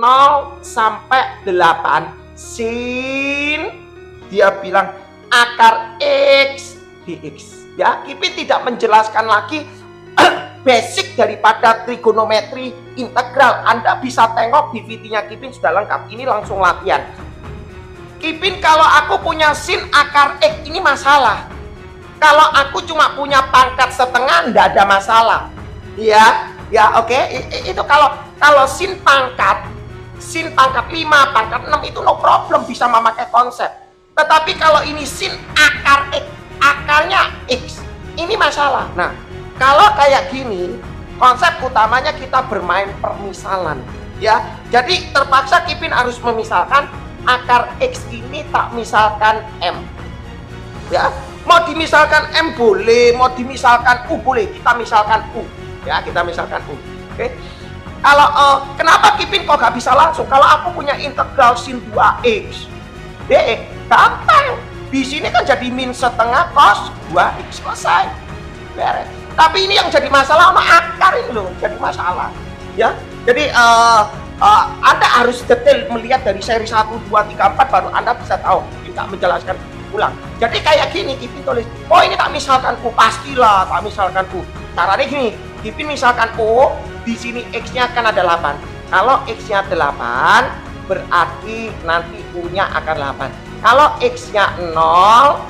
0 sampai 8 sin, dia bilang akar X dx. Ya, Kipin tidak menjelaskan lagi basic daripada trigonometri integral. Anda bisa tengok di videonya Kipin sudah lengkap. Ini langsung latihan. Kipin, kalau aku punya sin akar X ini masalah. Kalau aku cuma punya pangkat setengah enggak ada masalah. Ya, oke. Itu kalau sin pangkat 5, pangkat 6 itu no problem, bisa memakai konsep. Tetapi kalau ini sin akar X, akarnya X, ini masalah. Nah, kalau kayak gini, konsep utamanya kita bermain permisalan, ya. Jadi terpaksa Kipin harus memisalkan akar X ini tak misalkan M. Ya, mau dimisalkan M boleh, mau dimisalkan U boleh, kita misalkan U. Ya, kita misalkan U. Oke. Kalau kenapa Kipin kok gak bisa langsung? Kalau aku punya integral sin 2x dx, gampang. Di sini kan jadi min setengah cos 2x, selesai. Beres. Tapi ini yang jadi masalah sama akar ini loh, jadi masalah. Ya. Jadi Anda harus detail melihat dari seri 1, 2, 3, 4 baru Anda bisa tahu. Tidak menjelaskan ulang. Jadi kayak gini, Kipin tulis, oh ini tak misalkan U, pastilah tak misalkan U. Caranya gini, Kipin misalkan U, di sini X-nya kan ada 8. Kalau X-nya 8, berarti nanti U-nya akar 8. Kalau X-nya 0,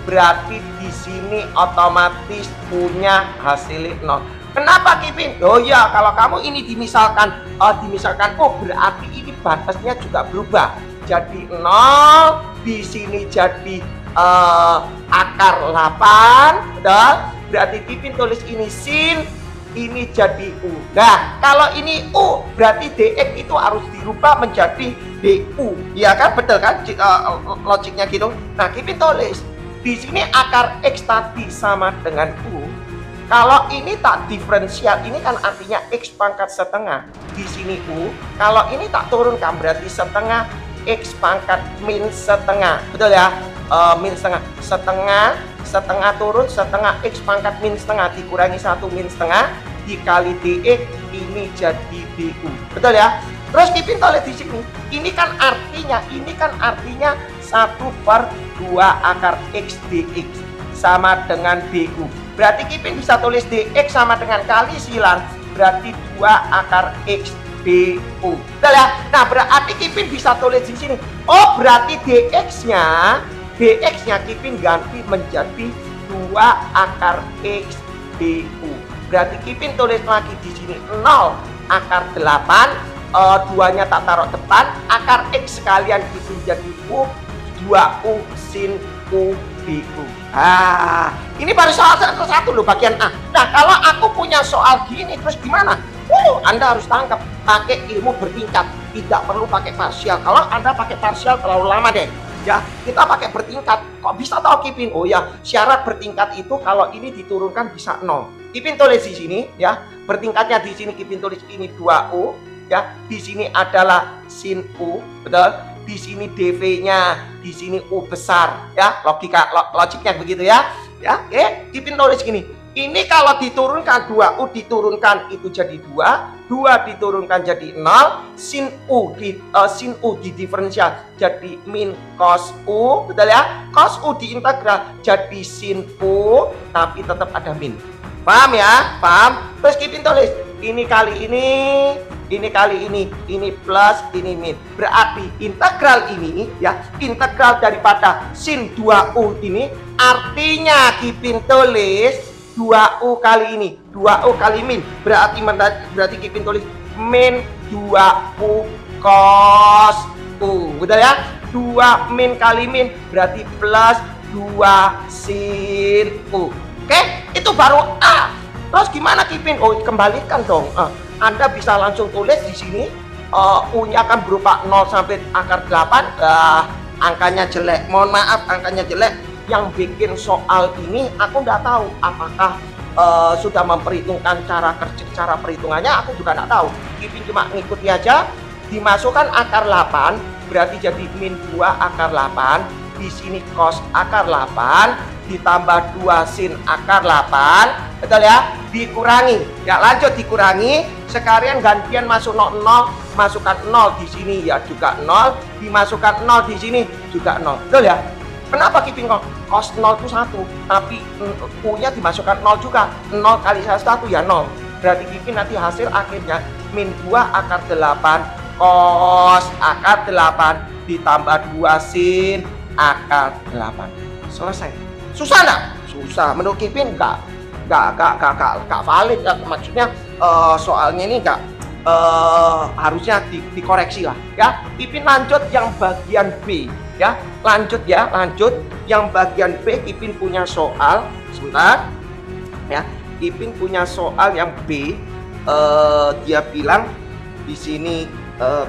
berarti di sini otomatis U-nya hasilnya 0. Kenapa Kipin? Oh ya, kalau kamu ini dimisalkan U, berarti ini batasnya juga berubah. Jadi 0, di sini jadi akar 8, betul? Berarti Kipin tulis ini sin, ini jadi U. Nah, kalau ini U, berarti dx itu harus dirubah menjadi du. Ya kan, betul kan? Logiknya gitu. Nah, Kipin tulis di sini akar X tadi sama dengan U. Kalau ini tak diferensial, ini kan artinya X pangkat setengah. Di sini U. Kalau ini tak turunkan, berarti setengah X pangkat min setengah. Betul ya? Min setengah. Setengah turun, setengah X pangkat min setengah dikurangi 1 min setengah dikali dx, ini jadi du. Betul ya? Terus Kipin tulis di sini. Ini kan artinya 1/2 akar X dx sama dengan du. Berarti Kipin bisa tulis dx sama dengan kali silang, berarti 2 akar X du. Betul ya? Nah, berarti Kipin bisa tulis di sini. Oh, berarti dx-nya Kipin ganti menjadi 2 akar X du. Berarti Kipin tulis lagi di sini 0 akar 8, 2-nya tak taruh depan, akar X sekalian itu jadi U, 2U sin U du. Ini baru soal satu loh, bagian A. Nah, kalau aku punya soal gini terus gimana? Anda harus tangkap, pakai ilmu bertingkat, tidak perlu pakai parsial. Kalau Anda pakai parsial terlalu lama deh. Ya, kita pakai bertingkat. Kok bisa tahu Kipin? Oh ya, syarat bertingkat itu kalau ini diturunkan bisa 0. Kipin tulis di sini ya. Bertingkatnya di sini Kipin tulis ini 2U ya. Di sini adalah sin U, betul? Di sini dv-nya, di sini U besar ya. Logiknya begitu ya. Ya, oke. Kipin tulis gini. Ini kalau diturunkan 2U diturunkan itu jadi 2, 2 diturunkan jadi 0, sin U di diferensial jadi min cos U, betul ya? Cos U di integral jadi sin U, tapi tetap ada min. Paham ya? Paham? Terus Kipin tulis ini kali ini plus, ini min. Berarti integral ini ya, integral daripada sin 2U ini artinya Kipin tulis 2U kali ini, 2U kali min, berarti Kipin tulis min 2U cos U, betul ya? 2 min kali min berarti plus 2 sin U. Oke, itu baru A. Terus gimana Kipin? Oh, kembalikan dong. Anda bisa langsung tulis di sini U-nya akan berupa 0 sampai akar 8. Angkanya jelek. Mohon maaf, angkanya jelek. Yang bikin soal ini aku nggak tahu apakah sudah memperhitungkan cara perhitungannya, aku juga nggak tahu. Kipin cuma ngikuti aja, dimasukkan akar 8 berarti jadi min 2 akar 8 di sini cos akar 8 ditambah 2 sin akar 8, betul ya, dikurangi ya, lanjut dikurangi, sekalian gantian masuk 0 masukkan 0 di sini ya juga 0, dimasukkan 0 di sini juga 0, betul ya. Kenapa Kipin kok cos 0 itu 1, tapi U nya dimasukkan 0 juga, 0 kali 1 ya 0, berarti Kipin nanti hasil akhirnya min 2 akar 8 cos akar 8 ditambah 2 sin akar 8. Selesai. Susah nggak? Susah. Menurut Kipin nggak valid ya. Maksudnya soalnya ini nggak harusnya dikoreksi lah ya. Kipin lanjut yang bagian B ya. Lanjut yang bagian B. Kipin punya soal sebentar ya. Kipin punya soal yang B. Dia bilang di sini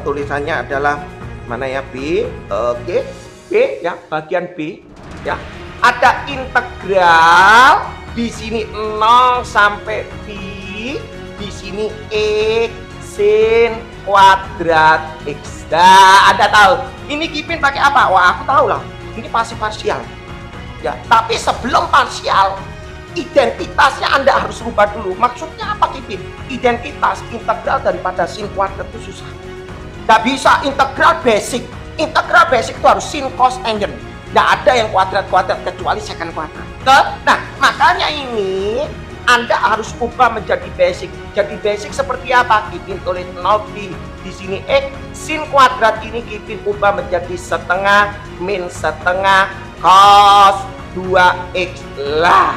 tulisannya adalah mana ya, B. Oke, B ya, bagian B ya. Ada integral di sini 0 sampai pi, di sini x sin kuadrat x. Nah, Anda tahu ini Kipin pakai apa? Wah, aku tahu lah, ini pasti parsial ya. Tapi sebelum parsial, identitasnya Anda harus rubah dulu. Maksudnya apa Kipin? Identitas integral daripada sin kuadrat itu susah. Nggak bisa integral basic. Integral basic itu harus sin, cos, tangent. Nggak ada yang kuadrat-kuadrat kecuali secant kuadrat. Nah, makanya ini Anda harus ubah menjadi basic. Jadi basic seperti apa? Kipin tulis 0 di sini x, sin kuadrat ini Kipin ubah menjadi setengah min setengah cos 2x lah.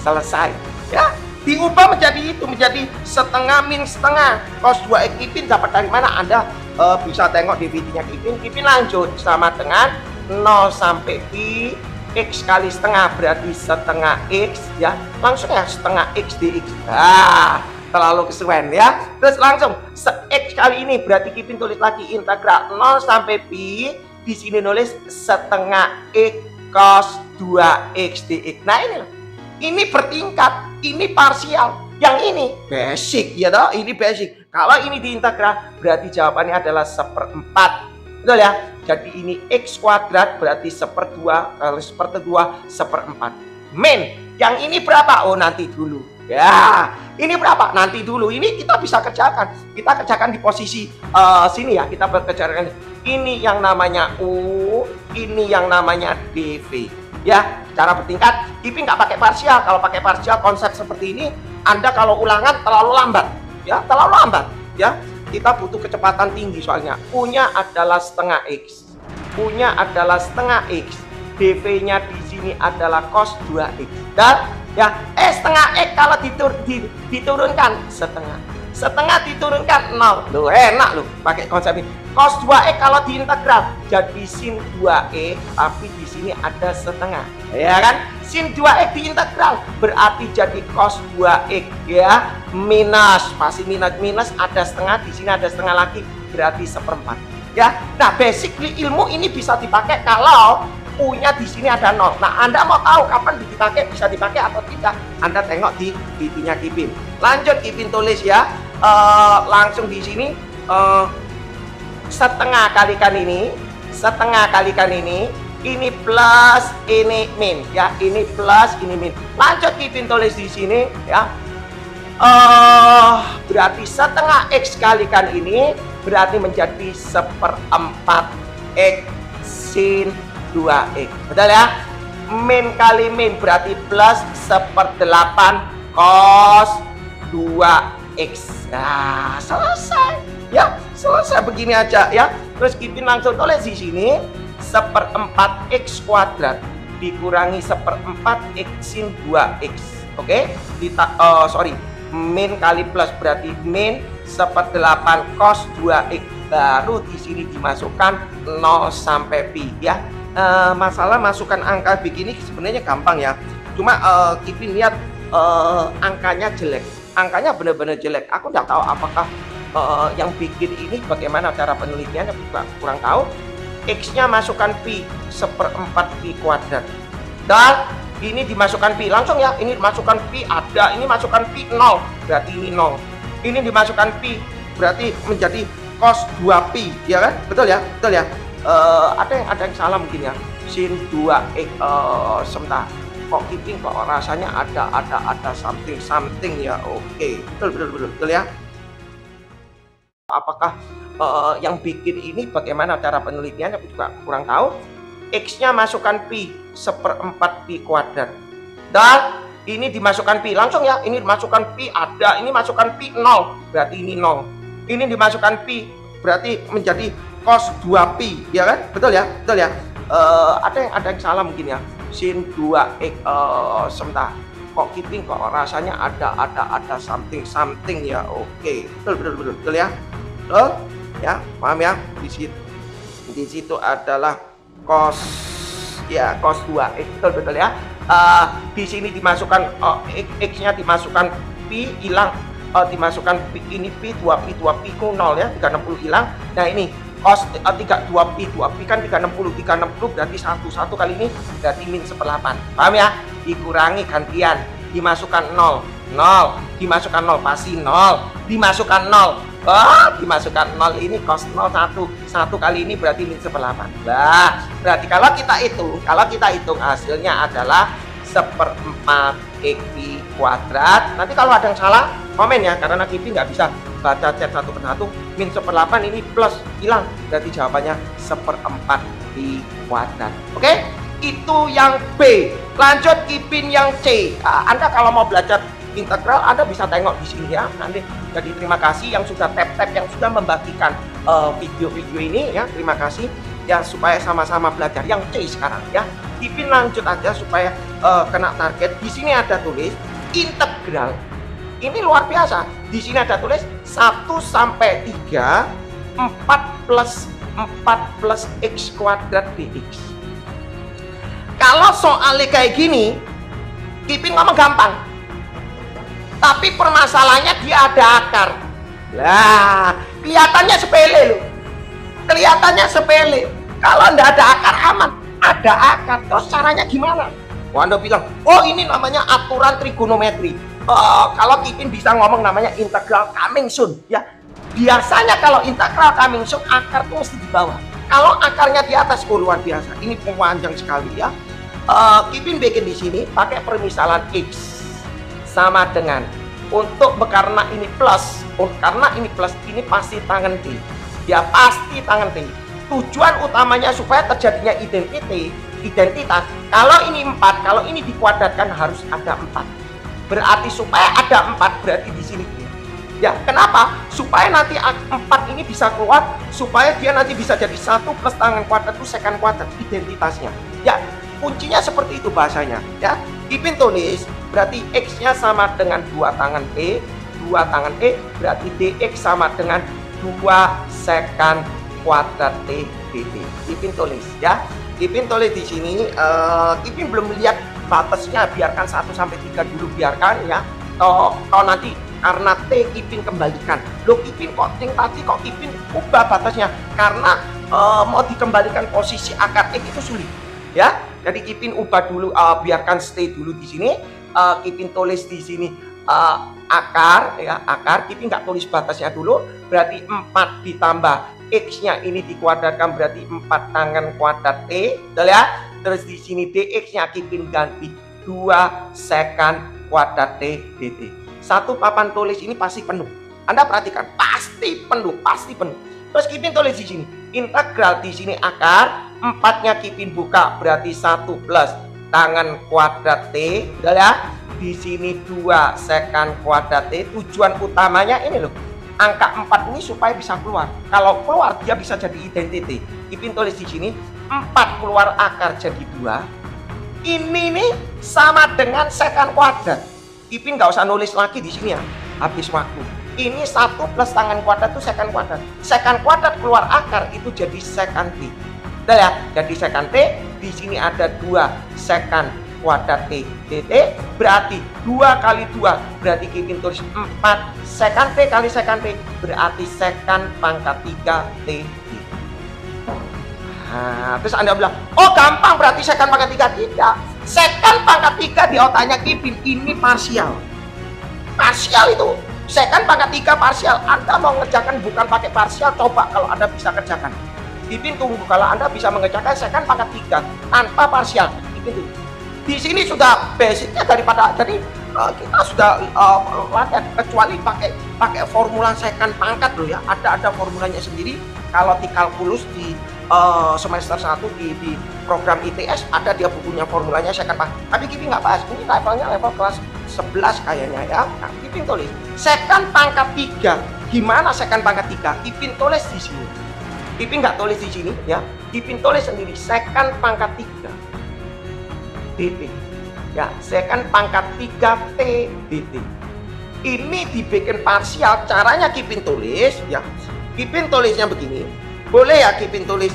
Selesai ya, diubah menjadi itu, menjadi setengah min setengah cos 2x. Kipin dapat dari mana? Anda bisa tengok DVD-nya Kipin. Kipin lanjut sama dengan 0 sampai pi x kali setengah berarti setengah x ya, langsung ya setengah x dx. Terlalu kesuwen ya. Terus langsung x kali ini berarti Kipin tulis lagi integral 0 sampai pi, di sini nulis setengah x cos 2x dx. Nah ini bertingkat, ini parsial, yang ini basic ya toh, ini basic. Kalau ini diintegral berarti jawabannya adalah 1/4, betul ya. Jadi ini x kuadrat berarti 1/2 kali 1/2 1/4. Min yang ini berapa? Oh nanti dulu ya. Ini berapa? Nanti dulu. Ini kita bisa kerjakan. Kita kerjakan di posisi sini ya. Kita kerjakan ini yang namanya U, ini yang namanya dv ya. Cara bertingkat. Kipin nggak pakai parsial. Kalau pakai parsial konsep seperti ini, Anda kalau ulangan terlalu lambat ya, terlalu lambat ya. Kita butuh kecepatan tinggi soalnya. U-nya adalah setengah x, U-nya adalah setengah x, dv-nya di sini adalah cos 2x. Dan ya, setengah x kalau diturunkan setengah diturunkan 0. Loh, enak loh pakai konsep ini. Cos 2x kalau diintegral jadi sin 2x, tapi di sini ada setengah. Ya kan? Sin 2x diintegral berarti jadi cos 2x ya, minus, pasti minus ada setengah, di sini ada setengah lagi berarti 1/4 ya. Nah, basically ilmu ini bisa dipakai kalau U-nya di sini ada 0. Nah, Anda mau tahu kapan dipakai, bisa dipakai atau tidak, Anda tengok di video-nya Kipin. Lanjut Kipin tulis ya, langsung di sini setengah kalikan ini plus ini min ya, ini plus ini min. Lanjut Kipin tulis di sini ya, berarti setengah x kalikan ini berarti menjadi 1/4 x sin 2x, betul ya. Min kali min berarti plus 1/8 cos 2x. Nah, selesai ya, selesai begini aja ya. Terus Kipin langsung tulis di sini 1/4 x kuadrat dikurangi 1/4 x sin 2x. Oke, min kali plus berarti min 1/8 cos 2x, baru di sini dimasukkan 0 sampai pi ya. Masalah masukkan angka begini sebenarnya gampang ya. Cuma Kipin lihat angkanya jelek. Angkanya benar-benar jelek. Aku nggak tahu apakah yang bikin ini bagaimana cara penelitiannya, kurang tahu. X-nya masukkan pi 1/4 pi kuadrat. Dan ini dimasukkan pi langsung ya. Ini dimasukkan pi ada, ini masukkan pi 0, berarti ini 0. Ini dimasukkan pi berarti menjadi cos 2 pi, ya kan? Betul ya? Betul ya? Ada yang salah mungkin ya. sin 2x sebentar. Kok Kipin kok rasanya ada something ya. Oke, betul ya. Apakah yang bikin ini bagaimana cara penelitiannya aku juga kurang tahu. X-nya masukkan pi 1/4 pi kuadrat. Dan ini dimasukkan pi langsung ya. Ini dimasukkan pi ada, ini masukkan pi 0, berarti ini 0. Ini dimasukkan pi berarti menjadi cos 2pi, ya kan? Betul ya? Betul ya? Ada yang salah mungkin ya. Sin 2x sebentar. Kok Kipin kok rasanya ada something ya. Oke, betul ya. Betul ya, paham ya? Di situ adalah cos 2x, betul ya. Di sini dimasukkan x-nya dimasukkan pi hilang, dimasukkan pi, ini pi 2pi 0 ya, 360 hilang. Nah ini cos 2pi kan 360 berarti 1 kali ini berarti min 1/8. Paham ya? Dikurangi gantian, dimasukkan 0 dimasukkan 0 pasti 0, dimasukkan 0 dimasukkan 0 ini cos 0 1 kali ini berarti min 1/8. Nah, berarti kalau kita hitung hasilnya adalah 1/4 pi kuadrat. Nanti kalau ada yang salah komen ya, karena Kipin nggak bisa baca chat satu persatu. Min 1/8 ini plus hilang, berarti jawabannya 1/4 pi kuadrat. Oke, itu yang B. Lanjut Kipin yang C. Anda kalau mau belajar integral Anda bisa tengok di sini ya nanti. Jadi terima kasih yang sudah tap yang sudah membagikan video-video ini ya, terima kasih ya, supaya sama-sama belajar yang C sekarang ya. Kipin lanjut aja supaya kena target. Di sini ada tulis integral. Ini luar biasa. Di sini ada tulis 1 sampai 3 4 plus x kuadrat dx. Kalau soalnya kayak gini Kipin ngomong gampang, tapi permasalahannya dia ada akar. Lah, kelihatannya sepele loh. Kelihatannya sepele. Kalau nggak ada akar aman. Ada akar. Terus caranya gimana? Anda bilang, oh ini namanya aturan trigonometri. Kalau Kipin bisa ngomong namanya integral coming soon. Ya, biasanya kalau integral coming soon akar tuh mesti di bawah. Kalau akarnya di atas, oh luar biasa. Ini panjang sekali ya. Kipin bikin di sini pakai permisalan x sama dengan karena ini plus, ini pasti tangan T. Ya pasti tangan T. Tujuan utamanya supaya terjadinya identitas. Kalau ini 4, kalau ini dikuadratkan harus ada 4. Berarti supaya ada 4 berarti di sini. Ya, kenapa? Supaya nanti 4 ini bisa keluar, supaya dia nanti bisa jadi 1 plus tangan kuadrat itu secant kuadrat identitasnya. Ya, kuncinya seperti itu bahasanya. Ya, Kipin tulis berarti x-nya sama dengan 2 tangan E, 2 tangan E berarti dx sama dengan 2 secant kuadrat T dt. Kipin tulis ya. Kipin tulis di sini. Kipin belum lihat batasnya, biarkan 1 sampai 3 dulu, biarkan ya. Kalau nanti karena T Kipin kembalikan. Loh Kipin kok tadi kok Kipin ubah batasnya? Karena mau dikembalikan posisi akar X itu sulit. Ya, jadi Kipin ubah dulu, biarkan stay dulu di sini. Kipin tulis di sini akar ya, akar. Kipin nggak tulis batasnya dulu, berarti 4 ditambah x-nya ini dikuadratkan berarti 4 tangan kuadrat T, betul ya? Terus di sini dx-nya Kipin ganti 2 secant kuadrat T dt. Satu papan tulis ini pasti penuh. Anda perhatikan, pasti penuh. Terus Kipin tulis di sini integral, di sini akar, 4-nya Kipin buka berarti 1 plus tangan kuadrat T, betul ya? Di sini 2 secant kuadrat T. Tujuan utamanya ini loh, angka 4 ini supaya bisa keluar. Kalau keluar dia bisa jadi identity. Kipin tulis di sini 4 keluar akar jadi 2. Ini nih sama dengan secant kuadrat. Kipin nggak usah nulis lagi di sini ya, habis waktu. Ini 1 plus tangan kuadrat itu secant kuadrat. Secant kuadrat keluar akar itu jadi secant T. Betul ya? Jadi secant T, di sini ada 2 secant kuadrat T dt, berarti 2 kali 2 berarti Kipin tulis 4 secant T kali secant T berarti secant pangkat 3 T. Nah, terus Anda bilang, oh gampang berarti secant pangkat 3. Tidak, secant pangkat 3 di otaknya Kipin ini parsial. Parsial itu secant pangkat 3 parsial. Anda mau ngerjakan bukan pakai parsial, coba kalau Anda bisa kerjakan. Kipin tunggu kalau Anda bisa mengerjakan secant pangkat 3 tanpa parsial. Kipin tuh. Di sini sudah basicnya daripada, jadi kita sudah latihan, kecuali pakai formula secant pangkat loh ya. Ada formulanya sendiri. Kalau di kalkulus di semester 1 di program ITS ada dia bukunya formulanya secant pangkat. Tapi Kipin nggak bahas. Ini levelnya level kelas 11 kayaknya ya. Nah, Kipin tulis secant pangkat 3. Gimana secant pangkat 3? Kipin tulis di sini. Kipin nggak tulis di sini ya. Kipin tulis sendiri secant pangkat 3 dt. Ya, secant pangkat 3 T dt. Ini dibikin parsial, caranya Kipin tulis ya. Kipin tulisnya begini. Boleh ya Kipin tulis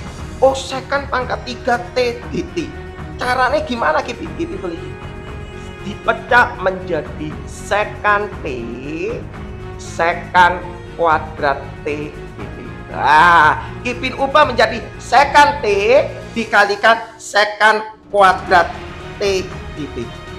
secant pangkat 3 T dt. Caranya gimana Kipin? Kipin tulis dipecah menjadi secant T secant kuadrat T dt. Nah, Kipin ubah menjadi secant T dikalikan secant kuadrat T dt.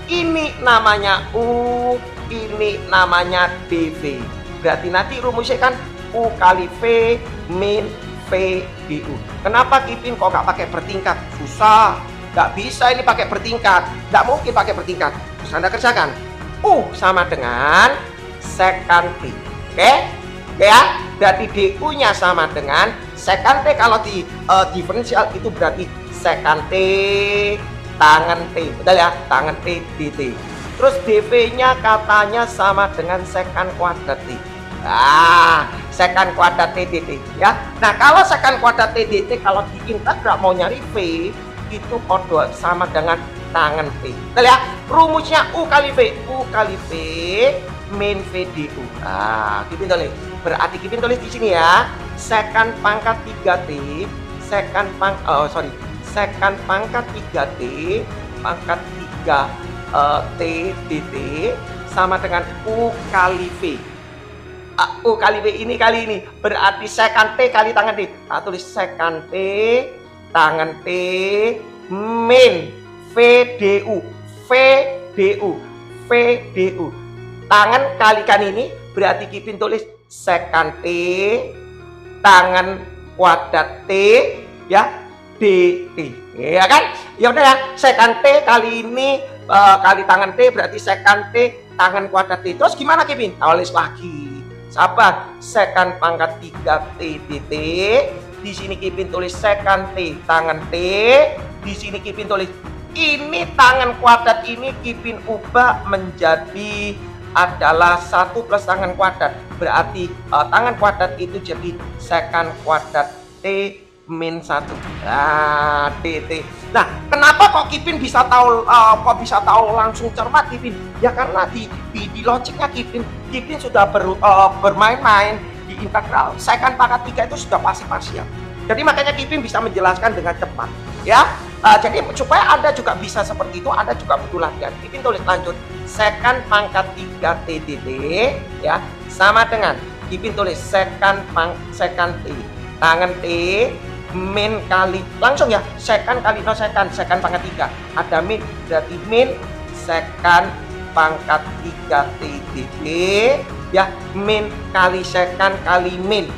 Ini namanya U, ini namanya dV. Berarti nanti rumusnya kan U kali V min V du. Kenapa Kipin kok nggak pakai bertingkat? Susah, nggak bisa ini pakai bertingkat, nggak mungkin pakai bertingkat. Terus Anda kerjakan U sama dengan secant T. Oke ya, berarti du nya sama dengan secant T. Kalau di diferensial itu berarti secant T tangan T, betul ya, tangan T dt. Terus dv nya katanya sama dengan secant kuadrat T. Secant kuadrat T dt ya. Nah, kalau secant kuadrat T dt kalau di integral mau nyari V itu kode sama dengan tangan T, betul ya. Rumusnya U kali V, U kali V min V du. Kipin tulis. Berarti Kipin tulis di sini ya, secant pangkat 3 T secant pangkat 3T pangkat 3 T dt sama dengan U kali V. U kali V ini kali ini berarti secant T kali tangan T. Tulis secant T tangan T min V du. V du. V du. Tangan kalikan ini berarti Kipin tulis secant T tangan kuadrat T ya dt, ya kan? Ya udah ya, secant T kali ini kali tangan T berarti secant T tangan kuadrat T. Terus gimana Kipin? Tulis lagi. Sabar, secant pangkat 3 T dt. Di sini Kipin tulis secant T tangan T. Di sini Kipin tulis ini tangan kuadrat ini Kipin ubah menjadi adalah 1 plus tangan kuadrat. Berarti tangan kuadrat itu jadi secant kuadrat T min 1 dt. Nah, kenapa kok Kipin bisa tahu langsung cermat Kipin? Ya karena di logiknya Kipin sudah bermain-main di integral. Secant pangkat 3 itu sudah pasti parsial. Jadi makanya Kipin bisa menjelaskan dengan cepat ya. Jadi supaya Anda juga bisa seperti itu, Anda juga butuh latihan. Kipin tulis lanjut secant pangkat 3 T dt ya sama dengan Kipin tulis secant T tangan T min kali langsung ya secant kali secant pangkat 3 ada min berarti min secant pangkat 3 T dt ya min kali secant kali min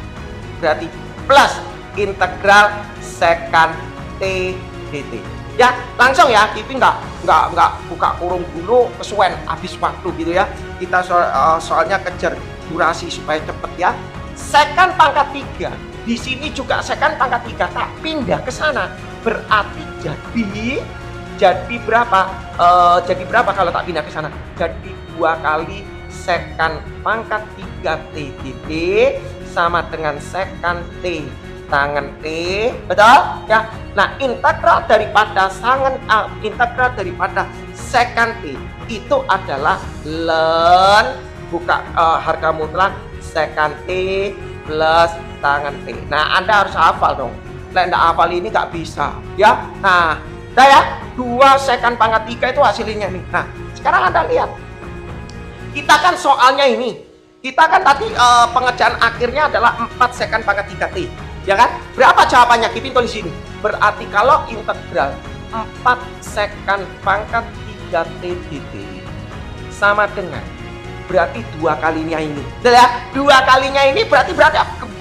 berarti plus integral secant T dt ya. Langsung ya, Kipin nggak buka kurung dulu kesuwen habis waktu gitu ya. Kita soalnya kejar durasi supaya cepet ya. Secant pangkat 3 di sini juga secant pangkat 3 tak pindah ke sana berarti jadi berapa? Jadi berapa kalau tak pindah ke sana? Jadi 2 kali secant pangkat 3 T dt sama dengan secant T tangan T, betul ya. Nah, integral daripada secant T itu adalah ln buka harga mutlak secant T plus tangan T. Nah, Anda harus hafal dong. Nah, Anda hafal ini nggak bisa ya. Nah, udah ya, 2 secant pangkat 3 itu hasilnya nih. Nah, sekarang Anda lihat, kita kan soalnya ini, kita kan tadi pengerjaan akhirnya adalah 4 secant pangkat 3 T, ya kan? Berapa jawabannya? Kipin tulis sini. Berarti kalau integral 4 secant pangkat 3 T dt sama dengan berarti 2 kalinya ini. Betul ya? 2 kalinya ini berarti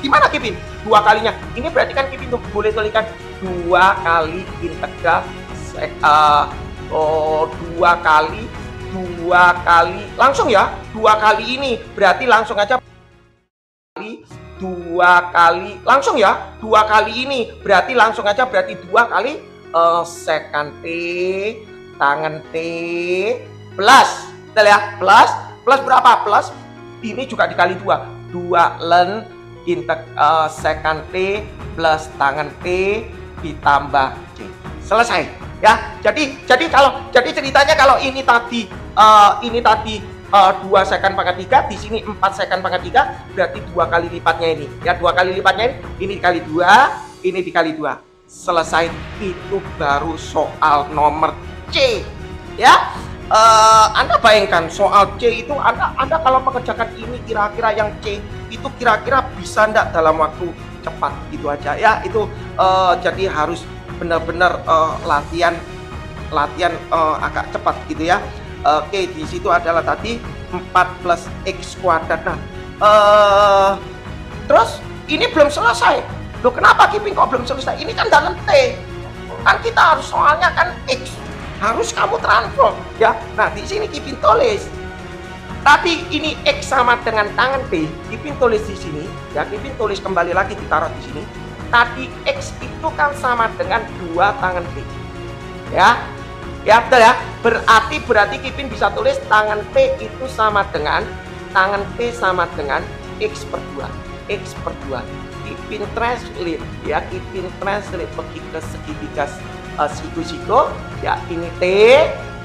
gimana Kipin? dua kalinya. Ini berarti kan Kipin boleh tuliskan 2 kali integral dua kali langsung ya, 2 kali ini berarti langsung aja 2 kali langsung ya, 2 kali ini berarti langsung aja, berarti 2 kali sekan T tangan T plus, betul ya, plus berapa, plus ini juga dikali 2 len sekan T plus tangan T ditambah C, selesai ya. Jadi ceritanya kalau ini tadi 2 sekan pangkat 3, di sini 4 sekan pangkat 3, berarti 2 kali lipatnya ini ya, 2 kali lipatnya ini dikali 2, ini dikali 2, selesai. Itu baru soal nomor C ya. Anda bayangkan soal C itu Anda kalau mengerjakan ini kira-kira yang C itu kira-kira bisa enggak dalam waktu cepat gitu aja ya. Itu jadi harus benar-benar latihan agak cepat gitu ya. Oke, di situ adalah tadi 4 plus X kuadrat. Nah, terus ini belum selesai. Loh, kenapa Kipin kok belum selesai? Ini kan dalam T. Kan kita harus soalnya kan X. Harus kamu transform ya. Nah, di sini Kipin tulis. Tadi ini X sama dengan tangan T. Kipin tulis di sini. Ya, Kipin tulis kembali lagi ditaruh di sini. Tadi X itu kan sama dengan 2 tangan T. Ya. Ya, betul ya. Berarti Kipin bisa tulis tangan T itu sama dengan X per 2. X per 2. Kipin translate ya, Kipin translate pergi ke segitiga siku-siku ya. Ini T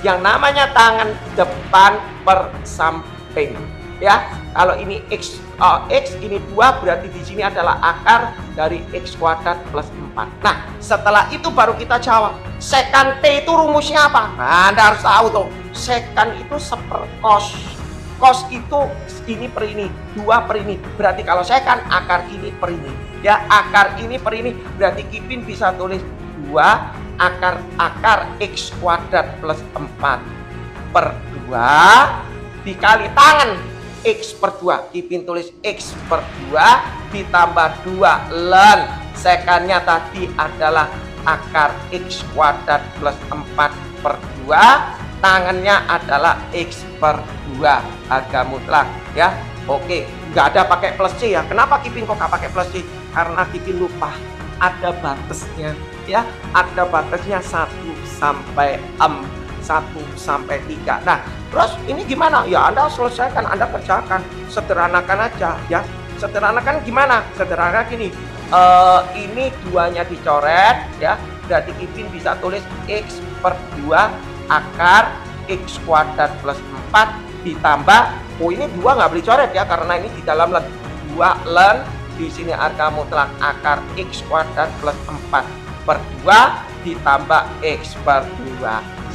yang namanya tangan depan per samping ya. Kalau ini X ini 2, berarti di sini adalah akar dari X kuadrat plus 4. Nah, setelah itu baru kita jawab sekan T itu rumusnya apa. Nah, Anda harus tahu tuh, sekan itu seperkos. Kos itu ini per ini, 2 per ini, berarti kalau sekan akar ini per ini ya, akar ini per ini, berarti Kipin bisa tulis 2 akar X kuadrat plus 4 per 2 dikali tangan X per 2. Kipin tulis X per 2 ditambah 2 len sekannya tadi adalah akar X kuadrat plus 4 per 2, tangannya adalah X per 2 harga mutlak ya. Oke, nggak ada pakai plus C ya. Kenapa Kipin kok nggak pakai plus C? Karena Kipin lupa ada batasnya ya, ada batasnya 1 sampai 3. Nah, terus ini gimana? Ya, Anda selesaikan, Anda kerjakan, sederhanakan aja ya. Sederhanakan gimana? Sederhana gini, ini 2-nya dicoret ya, berarti Kipin bisa tulis X per 2 akar X kuadrat plus 4 ditambah, ini 2 nggak boleh coret ya, karena ini di dalam len, 2 len di sini harga mutlak akar X kuadrat plus 4 per 2 ditambah X per 2,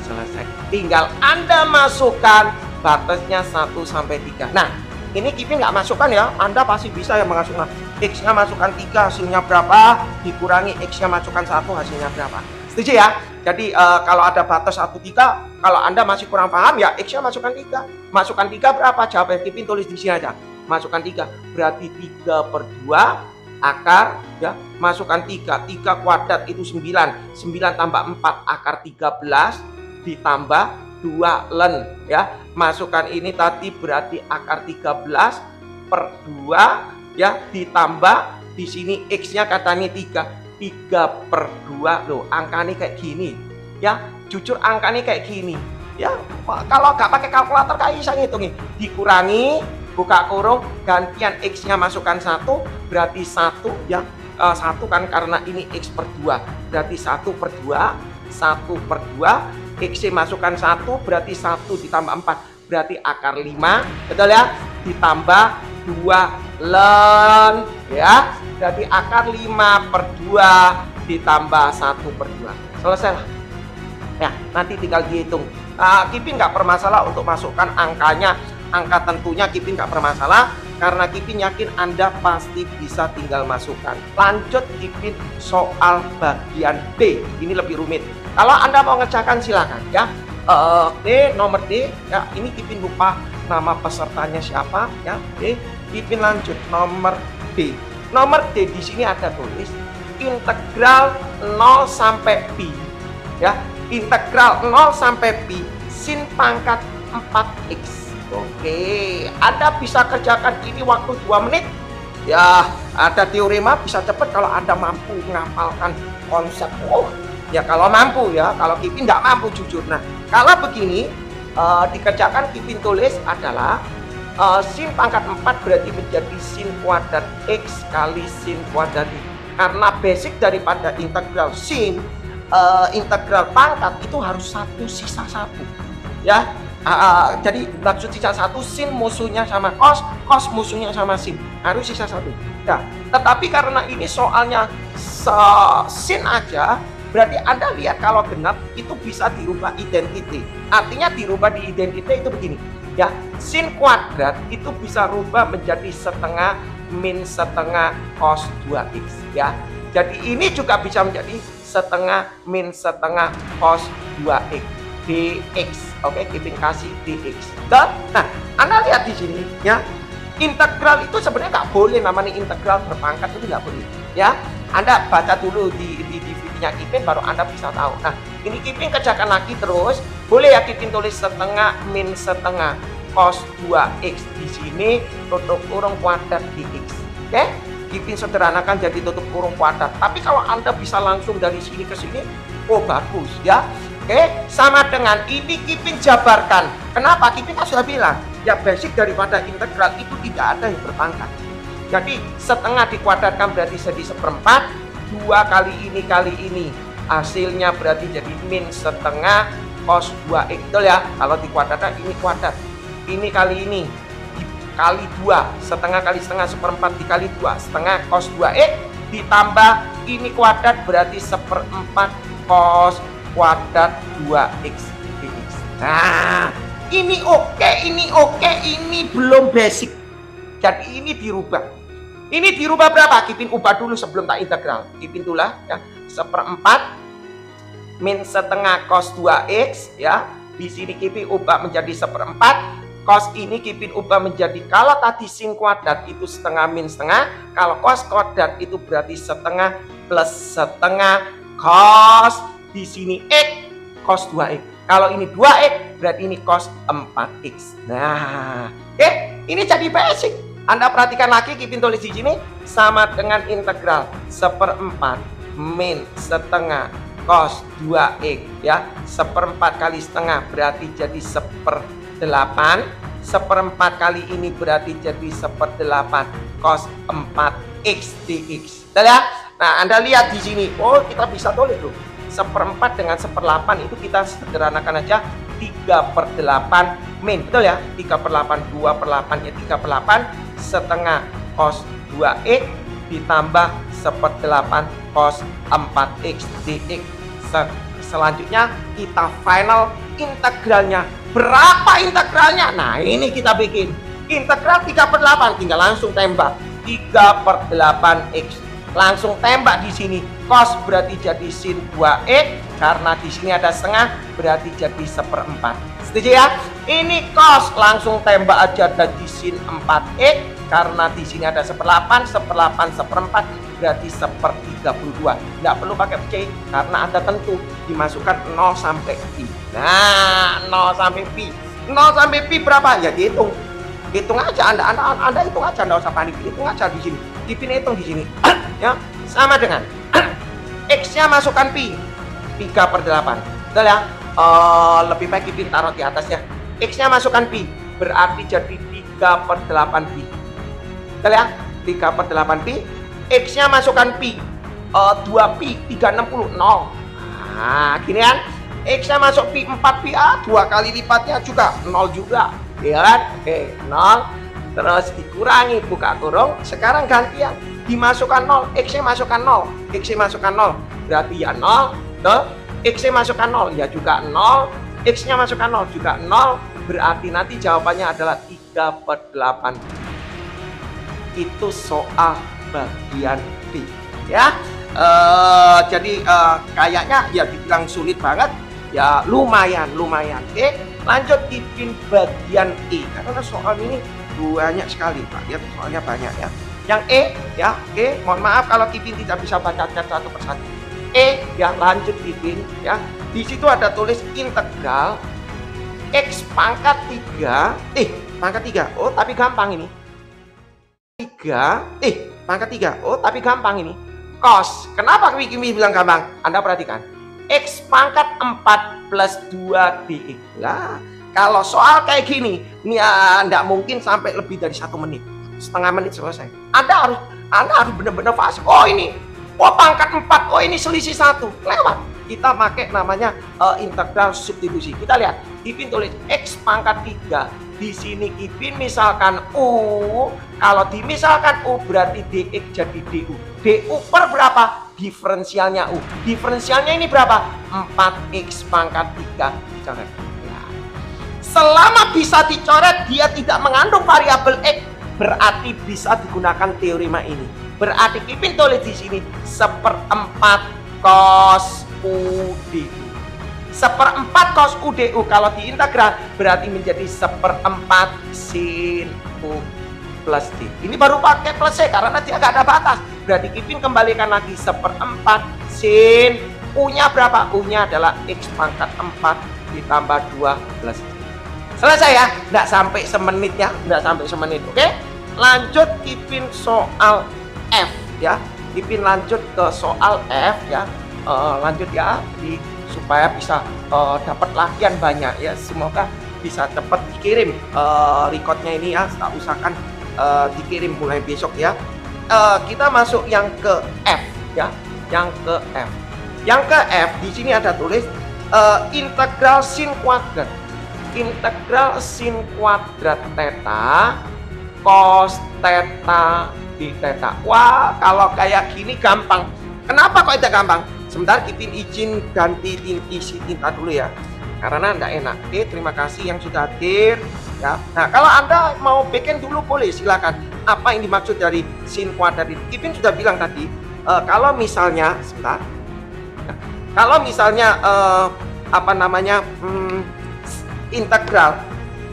selesai. Tinggal Anda masukkan batasnya 1 sampai 3. Nah, ini Kipin nggak masukkan ya, Anda pasti bisa ya masukkan. X-nya masukkan 3, hasilnya berapa, dikurangi X-nya masukkan 1, hasilnya berapa. Setuju ya? Jadi kalau ada batas 1, 3, kalau Anda masih kurang paham ya, X-nya masukkan 3. Masukkan 3 berapa? Jawabannya Kipin tulis di sini aja. Masukkan 3, berarti 3 per 2 akar ya, masukkan 3 kuadrat itu 9 tambah 4 akar 13 ditambah 2 len ya. Masukkan ini tadi berarti akar 13 per 2 ya, ditambah di sini X-nya katanya 3 per 2. Loh, angkanya kayak gini ya, jujur angkanya kayak gini ya. Kalau nggak pakai kalkulator kayak bisa ngitungin, dikurangi buka kurung, gantian X-nya masukkan 1, berarti 1 ya, 1 kan karena ini X per 2, berarti 1 per 2 X masukkan 1, berarti 1 ditambah 4 berarti akar 5, betul ya, ditambah 2 len ya, berarti akar 5 per 2 ditambah 1 per 2, selesai lah ya. Nanti tinggal dihitung. Kipin nggak bermasalah untuk masukkan angkanya, angka tentunya Kipin nggak bermasalah, karena Kipin yakin Anda pasti bisa tinggal masukkan. Lanjut Kipin soal bagian D, ini lebih rumit. Kalau Anda mau ngerjakan silakan ya. D, nomor D ya, ini Kipin lupa nama pesertanya siapa ya. D, Kipin lanjut nomor D. Nomor D di sini ada tulis integral 0 sampai pi. Ya, integral 0 sampai pi sin pangkat 4x. Oke, Anda bisa kerjakan ini waktu 2 menit. Ya, ada teorema bisa cepat kalau Anda mampu menghafalkan konsep. Oh, ya kalau mampu ya, kalau Kipin nggak mampu jujur. Nah, kalau begini dikerjakan, Kipin tulis adalah sin pangkat 4 berarti menjadi sin kuadrat x kali sin kuadrat y. Karena basic daripada integral sin, integral pangkat itu harus 1 sisa 1. Ya, jadi maksud sisa 1, sin musuhnya sama cos, cos musuhnya sama sin, harus sisa 1. Nah, tetapi karena ini soalnya sin aja, berarti Anda lihat kalau genap itu bisa dirubah identity. Artinya dirubah di identity itu begini, ya, sin kuadrat itu bisa rubah menjadi setengah min setengah cos 2x, ya. Jadi ini juga bisa menjadi setengah min setengah cos 2x dx. Oke, Kipin kasih dx. Nah, Anda lihat di sini ya, integral itu sebenarnya nggak boleh, namanya integral berpangkat itu nggak boleh. Ya, Anda baca dulu di videonya Kipin, baru Anda bisa tahu. Nah, ini Kipin kerjakan lagi terus. Boleh ya Kipin tulis setengah min setengah cos 2x di sini tutup kurung kuadrat dx. Oke, Kipin sederhanakan jadi tutup kurung kuadrat. Tapi kalau Anda bisa langsung dari sini ke sini, oh bagus ya. Oke, sama dengan ini Kipin jabarkan. Kenapa? Kipin kan sudah bilang, ya basic daripada integral itu tidak ada yang berpangkat. Jadi setengah dikuadratkan berarti jadi 1/4. 2 kali ini hasilnya berarti jadi min setengah cos 2x. Betul ya? Kalau dikuadratkan ini kuadrat. Ini kali ini dikali 2, setengah kali setengah 1/4 dikali 2, setengah cos 2x ditambah ini kuadrat berarti 1/4 cos kuadrat 2x dx. Nah, ini oke, ini belum basic. Jadi ini dirubah. Ini dirubah berapa? Kipin ubah dulu sebelum tak integral. Kipin tulah ya, 1/4 min setengah cos 2x ya. Di sini Kipin ubah menjadi 1/4. Cos ini Kipin ubah menjadi, kalau tadi sin kuadrat itu setengah min setengah, kalau cos kuadrat itu berarti setengah plus setengah cos di sini x cos 2x. Kalau ini 2x berarti ini cos 4x. Nah, oke, ini jadi basic. Anda perhatikan lagi, Kipin tulis di sini sama dengan integral 1/4 min setengah cos 2x ya. 1/4 kali setengah berarti jadi 1/8. 1/4 kali ini berarti jadi 1/8 cos 4x dx. Betul ya? Nah, Anda lihat di sini. Oh, kita bisa tulis tuh. 1/4 dengan 1/8 itu kita sederhanakan aja 3/8 min. Betul ya? 3/8, 2/8 ya 3/8 setengah cos 2x ditambah 1/8 cos 4x dx. Selanjutnya kita final integralnya. Berapa integralnya? Nah, ini kita bikin. Integral 3/8 tinggal langsung tembak 3/8x. Langsung tembak di sini. Cos berarti jadi sin 2x, karena di sini ada setengah berarti jadi 1/4. Setuju ya? Ini cos langsung tembak aja jadi sin 4x, karena di sini ada 1/8, 1/4 berarti 1/32. Nggak perlu pakai C karena Anda tentu dimasukkan 0 sampai pi. Nah, 0 sampai pi. 0 sampai pi berapa? Ya dihitung. Hitung aja Anda hitung aja, nggak usah panik. Hitung aja di sini. Kipin hitung di sini. Ya, sama dengan x-nya masukkan pi 3/8. Betul ya? Lebih baik Kipin taruh di atasnya. X-nya masukkan pi berarti jadi 3/8 pi. Betul ya? 3/8 pi. X-nya masukkan pi 2 pi 360 0. Nah, gini kan? X-nya masuk pi 4 pi, 2 kali lipatnya juga 0 juga. Ya kan? Oke, 0. Terus dikurangi buka kurung. Sekarang gantian dimasukkan 0, x-nya masukkan 0, x-nya masukkan 0 berarti ya 0, x-nya masukkan 0 ya juga 0, x-nya masukkan 0 juga 0, berarti nanti jawabannya adalah 3/8. Itu soal bagian B ya. Jadi kayaknya ya dibilang sulit banget ya, lumayan. Oke, lanjut Kipin bagian E, karena soal ini banyak sekali Pak, lihat soalnya banyak ya. Yang E ya, oke, mohon maaf kalau Kipin tidak bisa bacakan satu persatu. E ya, lanjut Kipin ya. Di situ ada tulis integral X pangkat 3, pangkat 3. Oh, tapi gampang ini. 3, pangkat 3. Oh, tapi gampang ini. Cos. Kenapa Kipin bilang gampang? Anda perhatikan. X pangkat 4 plus 2 dx. Lah, kalau soal kayak gini, ini enggak mungkin sampai lebih dari 1 menit. Setengah menit selesai. Anda harus benar-benar fasih. Oh ini, pangkat 4. Oh ini selisih 1. Lewat. Kita pakai namanya integral substitusi. Kita lihat, Kipin tulis X pangkat 3. Di sini Kipin misalkan U. Kalau dimisalkan U berarti dx jadi du. Du per berapa? Diferensialnya U. Diferensialnya ini berapa? 4x pangkat 3. Dicoret. Nah, selama bisa dicoret, dia tidak mengandung variabel X, berarti bisa digunakan teorema ini. Berarti Kipin tulis di sini 1/4 cos U du. 1/4 cos U du kalau diintegral berarti menjadi 1/4 sin U plus D. Ini baru pakai plus C karena dia nggak ada batas. Berarti Kipin kembalikan lagi 1/4 sin U-nya berapa? U-nya adalah X pangkat 4 ditambah 2 plus D. Selesai ya, nggak sampai semenit ya, nggak sampai semenit. Oke, lanjut Kipin soal F ya. Kipin lanjut ke soal F ya. Lanjut ya, supaya bisa dapat latihan banyak ya. Semoga bisa cepat dikirim recordnya ini ya. Tak usahakan dikirim mulai besok ya. Kita masuk yang ke F ya, yang ke F. Yang ke F di sini ada tulis integral sin kuadrat. Integral sin kuadrat theta cos theta di theta. Wah, kalau kayak gini gampang. Kenapa kok tidak gampang? Sebentar Kipin izin ganti isi tinta dulu ya, karena enggak enak. Oke, terima kasih yang sudah hadir ya. Nah, kalau Anda mau bikin dulu boleh, silakan. Apa yang dimaksud dari sin kuadrat itu? Kipin sudah bilang tadi, kalau misalnya sebentar. Nah, kalau misalnya integral,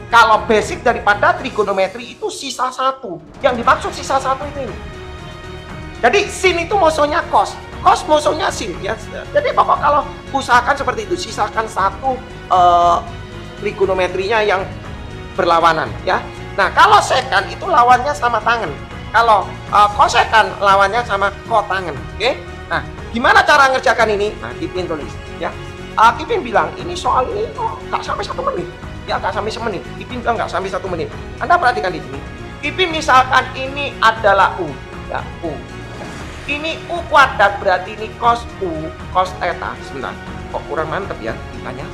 kalau basic daripada trigonometri itu sisa 1. Yang dimaksud sisa 1 itu ini. Jadi sin itu musuhnya cos, cos musuhnya sin ya. Jadi pokok kalau usahakan seperti itu, sisakan 1 trigonometrinya yang berlawanan ya. Nah, kalau sekan itu lawannya sama tangan. Kalau kosekan lawannya sama kotangan. Oke? Nah, gimana cara ngerjakan ini? Nah, Kipin tulis ya. Kipin bilang ini soal ini nggak sampai 1 menit. Ya, nggak sampai semenit. Kipin bilang nggak sampai 1 menit. Anda perhatikan di sini. Kipin misalkan ini adalah U, ya U. Ini U kuadrat berarti ini cos U, cos theta. Sebentar, kok kurang mantep ya ditanya.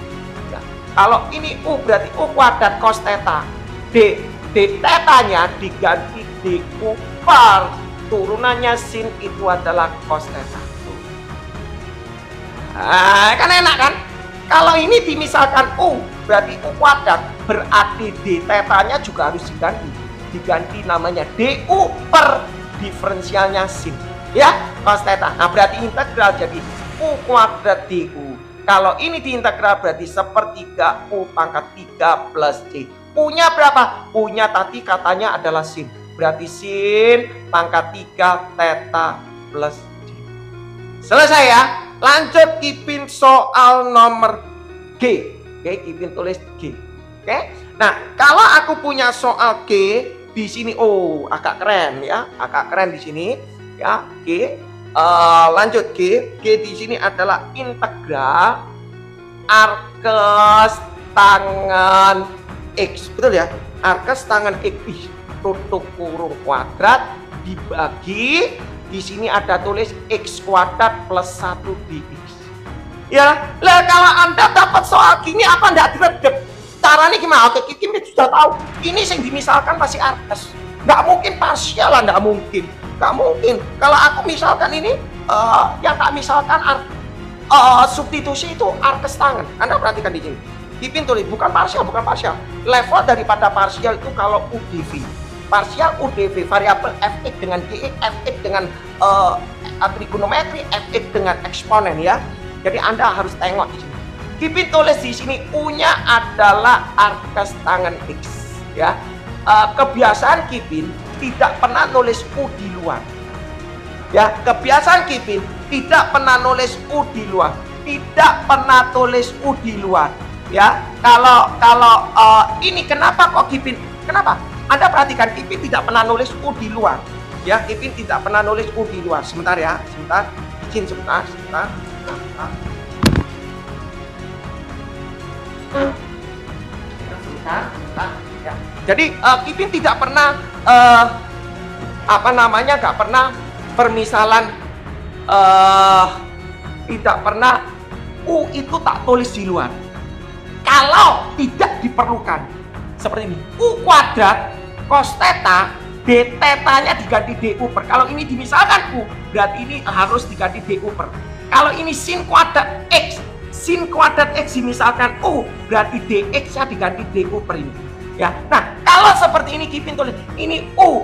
Ya. Kalau ini U berarti U kuadrat cos theta. D theta-nya diganti du per turunannya sin itu adalah cos theta. Kan enak kan? Kalau ini dimisalkan U berarti U kuadrat, berarti d theta-nya juga harus diganti namanya du per diferensialnya sin ya, cos theta. Nah, berarti integral jadi U kuadrat du. Kalau ini diintegral berarti 1/3 U pangkat 3 plus C. U-nya berapa? U-nya tadi katanya adalah sin. Berarti sin pangkat 3 theta plus C. Selesai ya. Lanjut Kipin soal nomor G. Oke, Kipin tulis G. Oke. Nah, kalau aku punya soal G di sini, agak keren ya, agak keren di sini ya. G. Lanjut G. G di sini adalah integral arkes tangan X. Betul ya? Arkes tangan X tutup kurung kuadrat dibagi. Di sini ada tulis X kuadrat plus 1 dx. Ya, lah kalau Anda dapat soal gini apa enggak diredep? Caranya gimana? Oke, Kipin sudah tahu. Ini yang dimisalkan masih arkes. Nggak mungkin parsial lah, nggak mungkin. Nggak mungkin. Kalau aku misalkan ini, yang tak misalkan substitusi itu arkes tangan. Anda perhatikan di sini. Kipin tulis bukan parsial, bukan parsial. Level daripada parsial itu kalau UDV. Parsial UDV, variabel fx dengan dx, fx dengan trigonometri, fx dengan eksponen ya. Jadi Anda harus tengok di sini. Kipin tulis di sini U-nya adalah arkes tangan X ya. Kebiasaan Kipin tidak pernah nulis U di luar. Ya, kebiasaan Kipin tidak pernah nulis U di luar. Tidak pernah tulis U di luar. Ya, kalau ini kenapa kok Kipin? Kenapa? Anda perhatikan Kipin tidak pernah nulis U di luar. Ya, Kipin tidak pernah nulis U di luar. Sebentar ya, sebentar. Izin sebentar. Ya. Jadi Kipin tidak pernah nggak pernah permisalan tidak pernah U itu tak tulis di luar. Kalau tidak diperlukan seperti ini, U kuadrat cos theta d theta-nya diganti du per. Kalau ini dimisalkan U, berarti ini harus diganti du per. Kalau ini sin kuadrat X dimisalkan U, berarti dx-nya diganti du per ini. Ya. Nah, kalau seperti ini Kipin tulis ini U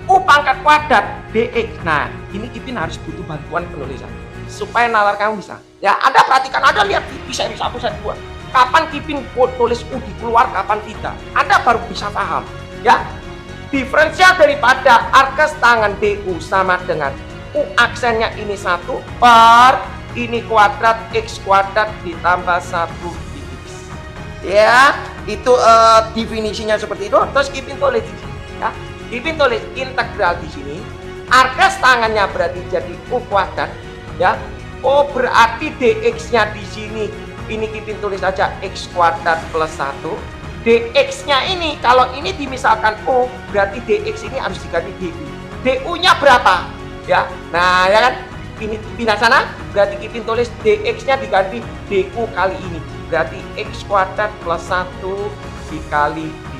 pangkat kuadrat dx. Nah, ini Kipin harus butuh bantuan penulisan supaya nalar kamu bisa. Ya, Anda perhatikan, Anda lihat di seri 1, seri 2. Kapan Kipin tulis U di keluar, kapan tidak. Anda baru bisa paham. Ya, diferensial daripada arkes tangan DU sama dengan U aksennya ini 1 per ini kuadrat X kuadrat ditambah 1 dx. Ya, itu definisinya seperti itu. Terus Kipin tulis di sini. Ya, Kipin tulis integral di sini. Arkes tangannya berarti jadi U kuadrat. Ya, oh berarti dx-nya di sini ini Kipin tulis saja X kuadrat plus 1. dx-nya ini kalau ini dimisalkan U, berarti dx ini harus diganti du. du-nya berapa? Ya, nah ya kan, ini pindah sana, berarti Kipin tulis dx-nya diganti du kali ini, berarti X kuadrat plus 1 dikali du.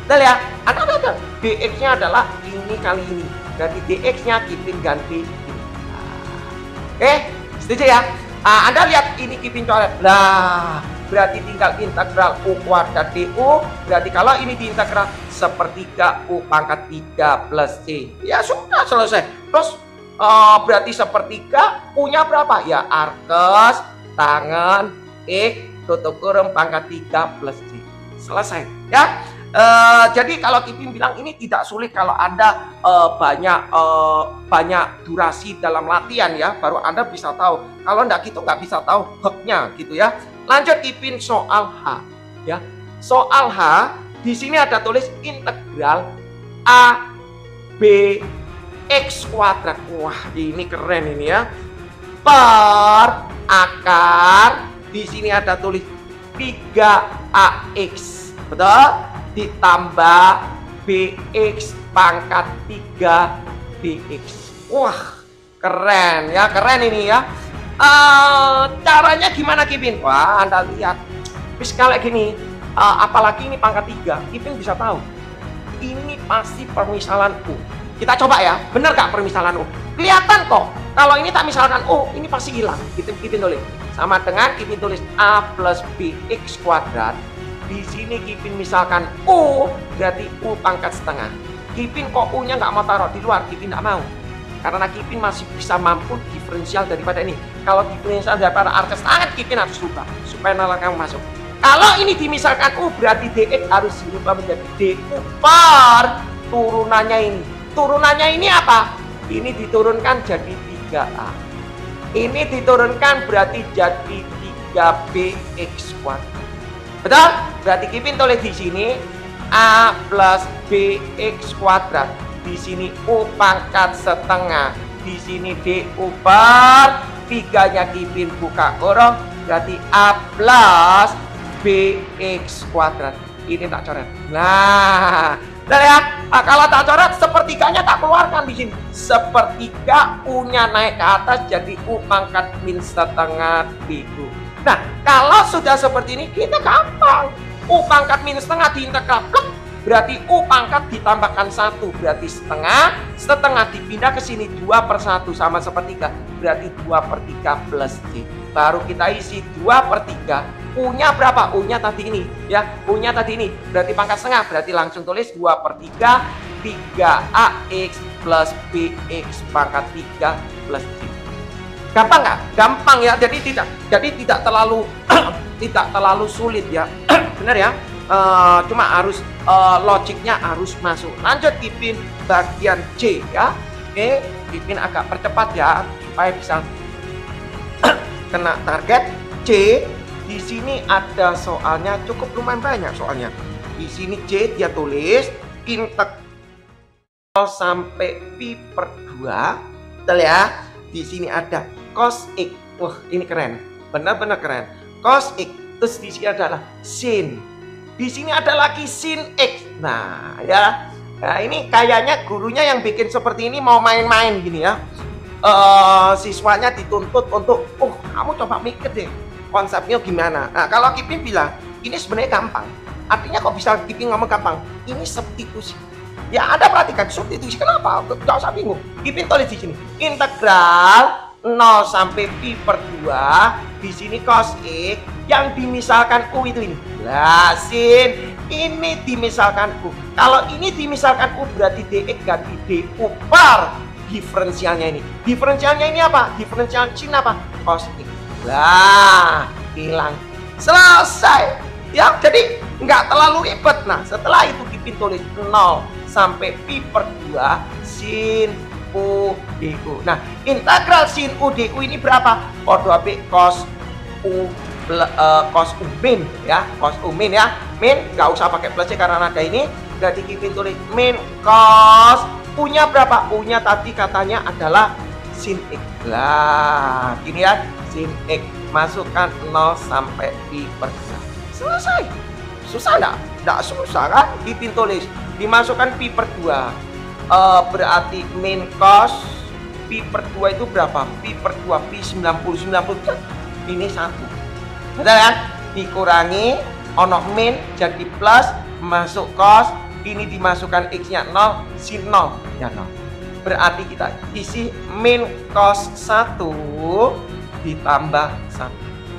Nah ya, ada dx-nya adalah ini kali ini, berarti dx-nya Kipin ganti du. Setuju ya? Anda lihat ini Kipin coret. Nah, berarti tinggal integral U kuadrat DU. Berarti kalau ini diintegral sepertiga U pangkat 3 plus C. Ya sudah selesai. Terus berarti sepertiga U-nya berapa? Ya arkes tangan X tutup kurung pangkat 3 plus C. Selesai ya. Jadi kalau Kipin bilang ini tidak sulit kalau Anda banyak durasi dalam latihan ya, baru Anda bisa tahu. Kalau enggak gitu nggak bisa tahu hubnya gitu ya. Lanjut Kipin soal H ya. Soal H di sini ada tulis integral A B X kuadrat. Wah, ini keren ini ya. Per akar di sini ada tulis 3AX. Betul? Ditambah bx pangkat 3 dx. Wah, keren ya, keren ini ya. Caranya gimana Kipin? Wah, Anda lihat. Terus kalau gini, apalagi ini pangkat 3, Kipin bisa tahu. Ini pasti permisalan U. Kita coba ya, bener gak permisalan U? Kelihatan kok. Kalau ini tak misalkan U, ini pasti hilang. Kipin tulis. Sama dengan Kipin tulis A plus bx kuadrat. Di sini Kipin misalkan U, berarti U pangkat setengah. Kipin kok U-nya nggak mau taruh di luar, Kipin nggak mau. Karena Kipin masih bisa mampu diferensial daripada ini. Kalau diferensial daripada arkes tangan, Kipin harus rubah supaya nalar kamu masuk. Kalau ini dimisalkan U, berarti dx harus dirubah menjadi du per turunannya ini. Turunannya ini apa? Ini diturunkan jadi 3A. Ini diturunkan berarti jadi 3bx kuadrat. Betul? Berarti Kipin tulis di sini A plus bx kuadrat. Di sini U pangkat setengah. Di sini du per 3-nya Kipin buka kurung. Berarti A plus bx kuadrat. Ini tak coret. Nah, lihat. Kalau tak coret, sepertiganya tak keluarkan di sini. Sepertiga U-nya naik ke atas jadi U pangkat min setengah du. Nah, kalau sudah seperti ini, kita gampang. U pangkat minus setengah diintegral. Berarti U pangkat ditambahkan 1. Berarti setengah. Setengah dipindah ke sini 2/1 sama sepertiga. Berarti 2/3 plus C. Baru kita isi 2/3. U-nya berapa? U-nya tadi ini. Ya, U-nya tadi ini. Berarti pangkat setengah. Berarti langsung tulis 2/3. 3AX plus BX pangkat 3 plus C. Gampang nggak? Gampang ya. Jadi tidak terlalu tidak terlalu sulit ya. Benar ya. Cuma harus logiknya harus masuk. Lanjut Kipin bagian C ya. Oke, Pipin agak percepat ya supaya bisa kena target. C, di sini ada soalnya cukup lumayan banyak soalnya. Di sini C dia tulis integral sampai pi per 2. Betul ya? Di sini ada cos X. Wah, ini keren. Benar-benar keren. Cos X. Terus di sini adalah sin. Di sini ada lagi sin X. Nah, ya. Nah, ini kayaknya gurunya yang bikin seperti ini mau main-main gini ya. Siswanya dituntut untuk, kamu coba mikir deh konsepnya gimana. Nah, kalau Kipin bilang, ini sebenarnya gampang. Artinya kok bisa Kipin ngomong gampang? Ini substitusi. Ya, Anda perhatikan substitusi. Kenapa? Gak usah bingung. Kipin tulis di sini. Integral 0 sampai pi per 2. Di sini cos X. Yang dimisalkan U itu ini. Lah, sin. Ini dimisalkan U. Kalau ini dimisalkan U berarti dx ganti du per diferensialnya ini. Diferensialnya ini apa? Diferensial sin apa? Cos X. Lah, hilang. Selesai. Ya, jadi nggak terlalu ribet. Nah, setelah itu Kipin tulis 0 sampai pi per 2 sin U du. Nah, integral sin U du ini berapa? Podo AB cos U cos U min ya, cos U min ya. Min nggak usah pakai plus karena ada ini. Jadi Kipin tulis min cos U-nya berapa? U-nya tadi katanya adalah sin X. Lah, gini ya, sin X. Masukkan 0 sampai pi per 2. Selesai. Susah enggak? Enggak susah kan? Kipin tulis dimasukkan pi per 2. Berarti min cos pi per 2 itu berapa? Pi per 2 pi 90 ini 1. Betul kan? Dikurangi ono min jadi plus, masuk cos, ini dimasukkan x-nya 0, sin 0 ya 0. Berarti kita isi min cos 1 ditambah 1.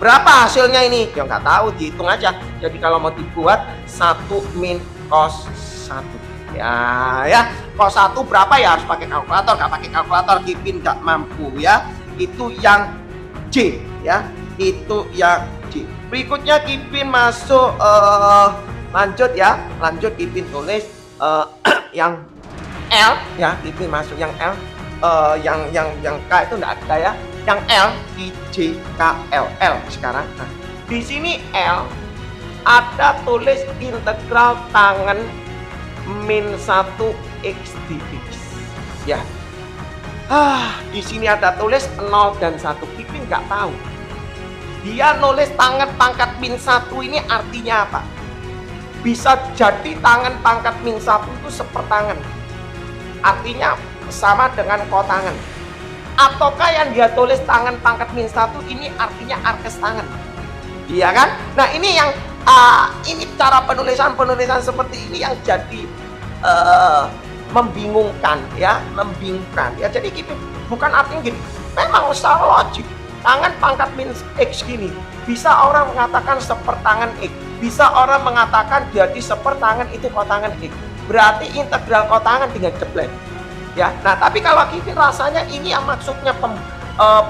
Berapa hasilnya ini? Ya nggak tahu, dihitung aja. Jadi kalau mau dibuat 1 min cos 1. Ya, cos 1 berapa ya? Harus pakai kalkulator. Nggak pakai kalkulator Kipin nggak mampu ya. Itu yang J ya. Itu yang J. Berikutnya Kipin masuk lanjut ya. Lanjut Kipin tulis yang L ya. Kipin masuk yang L. Yang K itu nggak ada ya. Yang L I J K L L sekarang. Nah, di sini L ada tulis integral tangen min 1 x dx. Ya. Di sini ada tulis 0 dan 1. Kipin nggak tahu. Dia nulis tangen pangkat min 1 ini artinya apa? Bisa jadi tangen pangkat min 1 itu sepertangen. Artinya sama dengan kotangen. Ataukah yang dia tulis tangan pangkat min 1 ini artinya arkes tangan? Iya kan? Nah, ini yang ini cara penulisan seperti ini yang jadi membingungkan ya, membingungkan ya. Jadi gitu, bukan artinya gini. Memang secara logik tangan pangkat min x gini bisa orang mengatakan sepertangan x, bisa orang mengatakan jadi sepertangan itu kotangan x. Berarti integral kotangan dengan jeblek. Ya, nah tapi kalau Kipin rasanya ini yang maksudnya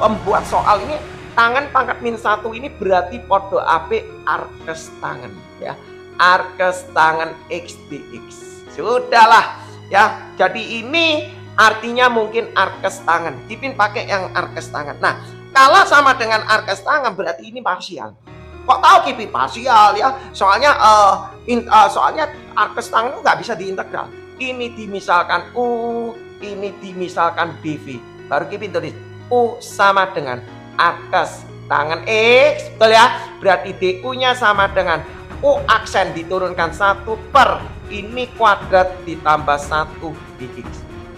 pembuat soal ini tangan pangkat min 1 ini berarti podo AP arkes tangan ya, arkes tangan x dx. Sudahlah ya, jadi ini artinya mungkin arkes tangan. Kipin pakai yang arkes tangan. Nah, kalau sama dengan arkes tangan berarti ini parsial. Kok tahu Kipin parsial ya? Soalnya soalnya arkes tangan itu nggak bisa diintegral. Ini dimisalkan U, ini dimisalkan dv. Baru Kipin tulis U sama dengan arkes tangan X. Betul ya? Berarti du nya sama dengan U aksen diturunkan 1 per ini kuadrat ditambah 1 dx.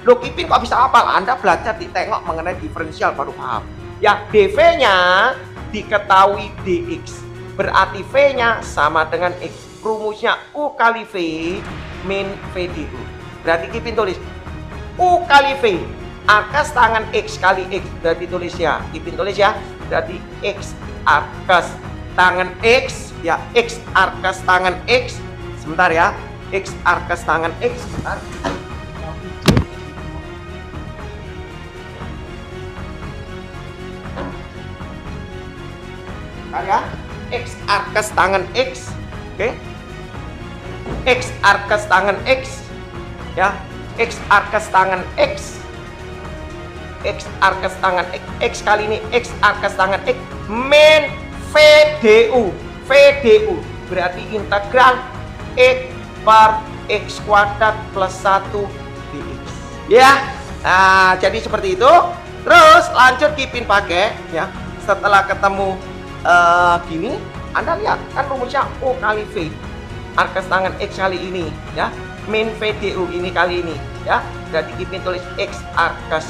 Loh, Kipin kok bisa hafal? Anda belajar ditengok mengenai diferensial baru paham. Ya, dv nya diketahui dx. Berarti v nya sama dengan x. Rumusnya U kali v min v du. Berarti Kipin tulis U kali V arkes tangan X kali X. Berarti tulis ya, Kipin tulis ya. Berarti X arkes tangan X ya, X arkes tangan X. Sebentar ya, X arkes tangan X. Sebentar. Sebentar ya, X arkes tangan X. Oke. X arkes tangan X ya. X arkas tangan X. X arkas tangan X. X kali ini X arkas tangan X. Min VDU. VDU berarti integral X per X kuadrat plus 1 dx. Ya. Nah, jadi seperti itu. Terus lanjut Kipin pakai ya. Setelah ketemu gini, Anda lihat kan rumusnya O kali V. Arkas tangan X kali ini ya. Min VDU ini kali ini ya. Berarti Kipin tulis X arkas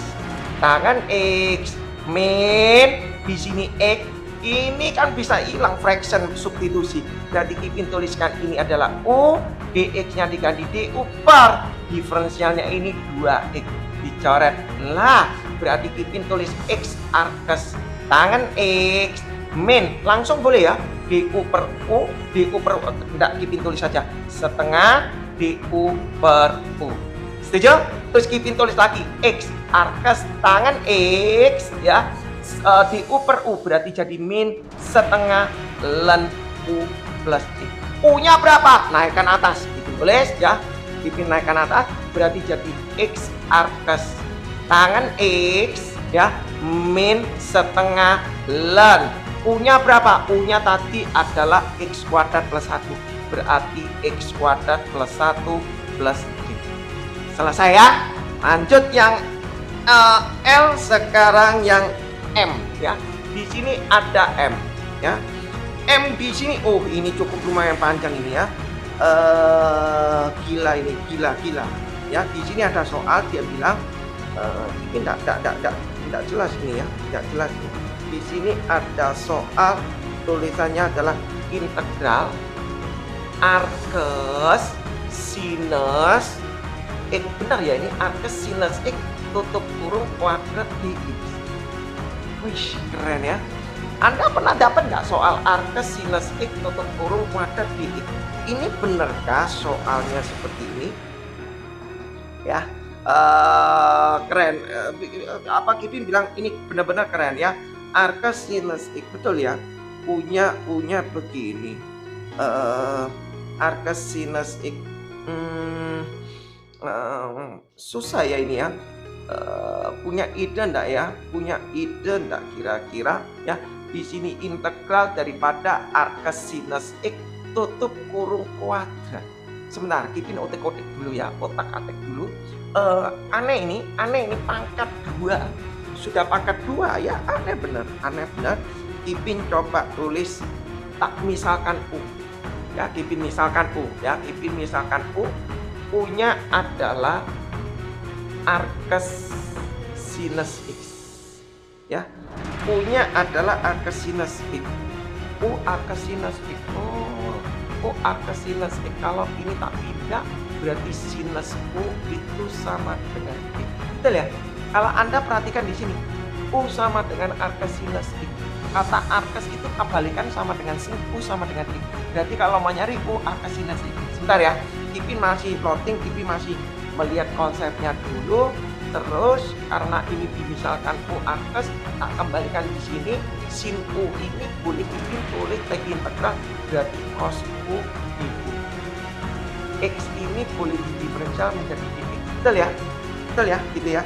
tangan X min di sini X. Ini kan bisa hilang fraction substitusi. Berarti Kipin tuliskan ini adalah U, dx-nya diganti du per diferensialnya ini 2x dicoret. Lah, berarti Kipin tulis X arkas tangan X min langsung boleh ya. Du per U, du per U, enggak Kipin tulis saja setengah du per U. Setuju? Terus Kipin tulis lagi X arkas tangan X ya. Du per U berarti jadi min setengah ln U plus X. U-nya berapa? Naikkan atas. Kipin tulis ya. Kipin naikkan atas berarti jadi X arkas tangan X ya min setengah ln. U-nya berapa? U-nya tadi adalah X kuadrat plus 1. Berarti X kuadrat plus 1 plus X. Selesai ya. Lanjut yang L, sekarang yang M ya. Di sini ada M ya. M di sini, oh ini cukup lumayan panjang ini ya. Gila ini, gila ya. Di sini ada soal dia bilang ini tidak jelas ini ya, tidak jelas. Di sini ada soal tulisannya adalah integral arcus sinus X. Benar ya, ini arcus sinus X tutup kurung kuadrat dx. Wih, keren ya. Anda pernah dapat nggak soal arcus sinus X tutup kurung kuadrat dx? Ini benarkah soalnya seperti ini? Ya, keren. Apa Kipin bilang ini benar-benar keren ya. Arcus sinus X, betul ya. Punya begini. Arcus sinus X. Susah ya ini ya. Punya ide enggak ya? Punya ide enggak kira-kira ya? Di sini integral daripada arcus sinus X tutup kurung kuadrat. Sebentar, Kipin otak-otak dulu ya, otak-atik dulu. Aneh ini pangkat 2. Sudah pangkat 2 ya, aneh bener. Kipin coba tulis tak misalkan U. Ya, Kipin misalkan U ya, Kipin misalkan U. U-nya adalah arcus sinus X. Ya. U-nya adalah arcus sinus X. U arcus sinus X. U arcus sinus X. Kalau ini tak pindah berarti sinus U itu sama dengan X. Betul ya? Kalau Anda perhatikan di sini, U sama dengan arcus sinus X. Kata arcus itu kebalikan sama dengan sin, U sama dengan X. Berarti kalau mau nyari U arcus sinus X. Sebentar ya. Kipin masih plotting, Kipin masih melihat konsepnya dulu. Terus karena ini misalkan U arcus, tak kembalikan di sini sin U ini boleh Kipin tulis lagi integral berarti cos U dU. X ini boleh diferensial menjadi dx. Betul ya, gitu ya.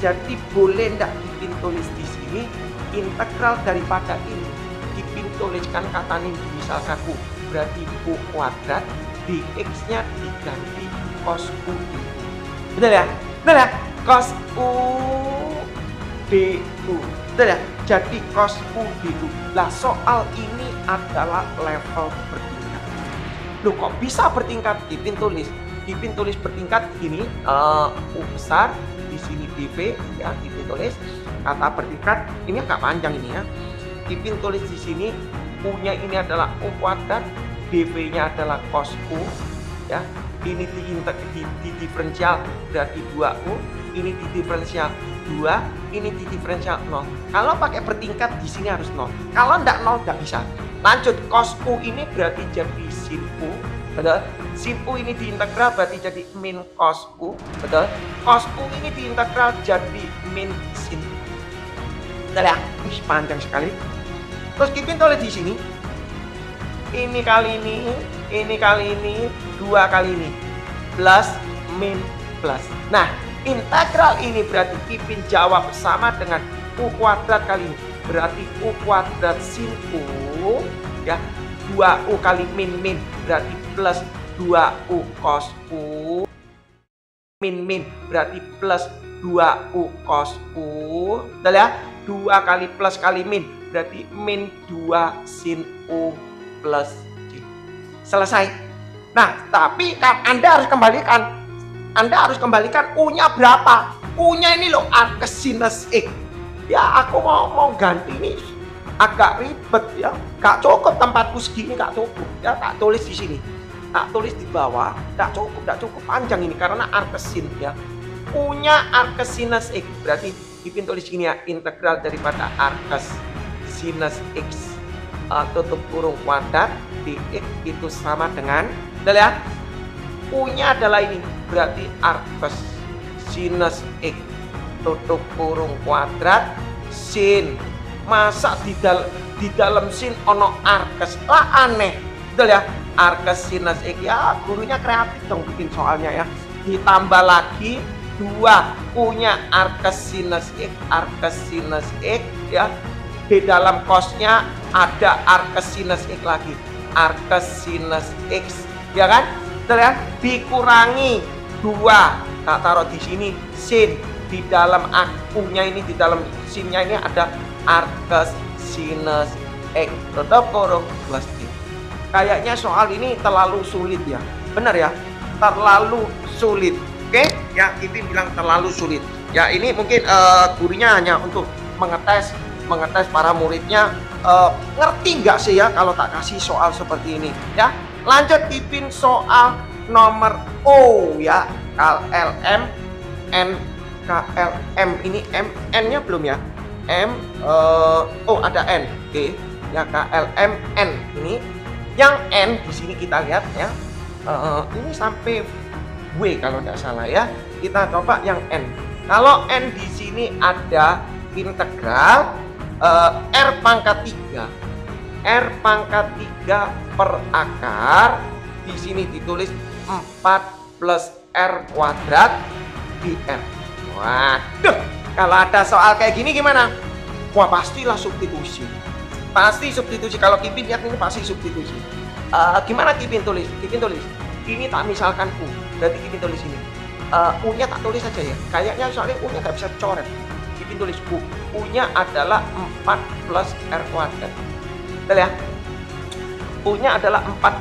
Jadi boleh ndak Kipin tulis di sini integral daripada ini Kipin tuliskan kata ini misalkan U berarti U kuadrat dx-nya diganti cos U dU. Betul ya? Cos U dU. Betul ya? Jadi cos U dU. Lah soal ini adalah level bertingkat. Loh kok bisa bertingkat? Kipin tulis bertingkat gini, U besar, di sini dV ya, Kipin tulis kata bertingkat. Ini agak panjang ini ya. Kipin tulis di sini U-nya ini adalah U kuadrat, dV-nya adalah cos U ya. Ini di diferensial berarti 2U, ini di diferensial 2, ini di diferensial 0. Kalau pakai bertingkat di sini harus 0. Kalau enggak 0 enggak bisa. Lanjut, cos U ini berarti jadi sin U, betul? Sin U ini diintegral berarti jadi min cos U, betul? Cos U ini diintegral jadi min sin U. Betul ya? Ini panjang sekali. Terus Kipin tulis di sini. Ini kali ini, 2 kali ini plus min plus. Nah, integral ini berarti Kipin jawab sama dengan U kuadrat kali ini. Berarti U kuadrat sin U ya, 2U kali min berarti plus 2U cos U. Min berarti plus 2U cos U. Betul ya? 2 kali plus kali min berarti min 2 sin U plus J. Selesai. Nah, tapi kan Anda harus kembalikan U-nya berapa? U-nya ini loh arcus sinus X. Ya, aku mau ganti ini agak ribet ya. Gak cukup tempatku segini, gak cukup. Ya, tak tulis di sini. Tak tulis di bawah. Gak cukup panjang ini karena arcus sin ya. U-nya arcus sinus X. Berarti Kipin tulis gini ya, integral daripada arcus sinus X tutup kurung kuadrat dx itu sama dengan, betul ya? U-nya adalah ini, berarti arcus sinus X tutup kurung kuadrat sin. Masa di dalam sin ono arcus lah, aneh, betul ya? Arcus sinus X ya, gurunya kreatif dong bikin soalnya ya. Ditambah lagi 2 U-nya arcus sinus X ya. Di dalam cosnya ada arcus sinus X lagi, arcus sinus X ya kan, betul ya? Dikurangi 2, tak taruh di sini sin. Di dalam U-nya ini, di dalam sinnya ini ada arcus sinus X tutup kurung plus X. Kayaknya soal ini terlalu sulit ya, benar ya, terlalu sulit. Oke ya, Kipin bilang terlalu sulit ya. Ini mungkin gurunya hanya untuk mengetes para muridnya ngerti nggak sih ya kalau tak kasih soal seperti ini ya. Lanjut Kipin soal nomor O ya, KLM N KLM ini N nya belum ya, ada N. Oke ya, KLM N ini. Yang N di sini kita lihat ya, ini sampai W kalau tidak salah ya. Kita coba yang N. Kalau N di sini ada integral R pangkat 3 per akar, di sini ditulis 4 plus R kuadrat dr. Waduh, kalau ada soal kayak gini gimana? Wah, pastilah substitusi. Pasti substitusi. Kalau Kipin lihat ini pasti substitusi. Gimana Kipin tulis? Kipin tulis ini tak misalkan U, berarti Kipin tulis ini. U-nya tak tulis saja ya. Kayaknya soalnya U-nya nggak bisa coret. Kipin tulis U. U-nya adalah 4 plus R kuadrat. Betul ya? U-nya adalah 4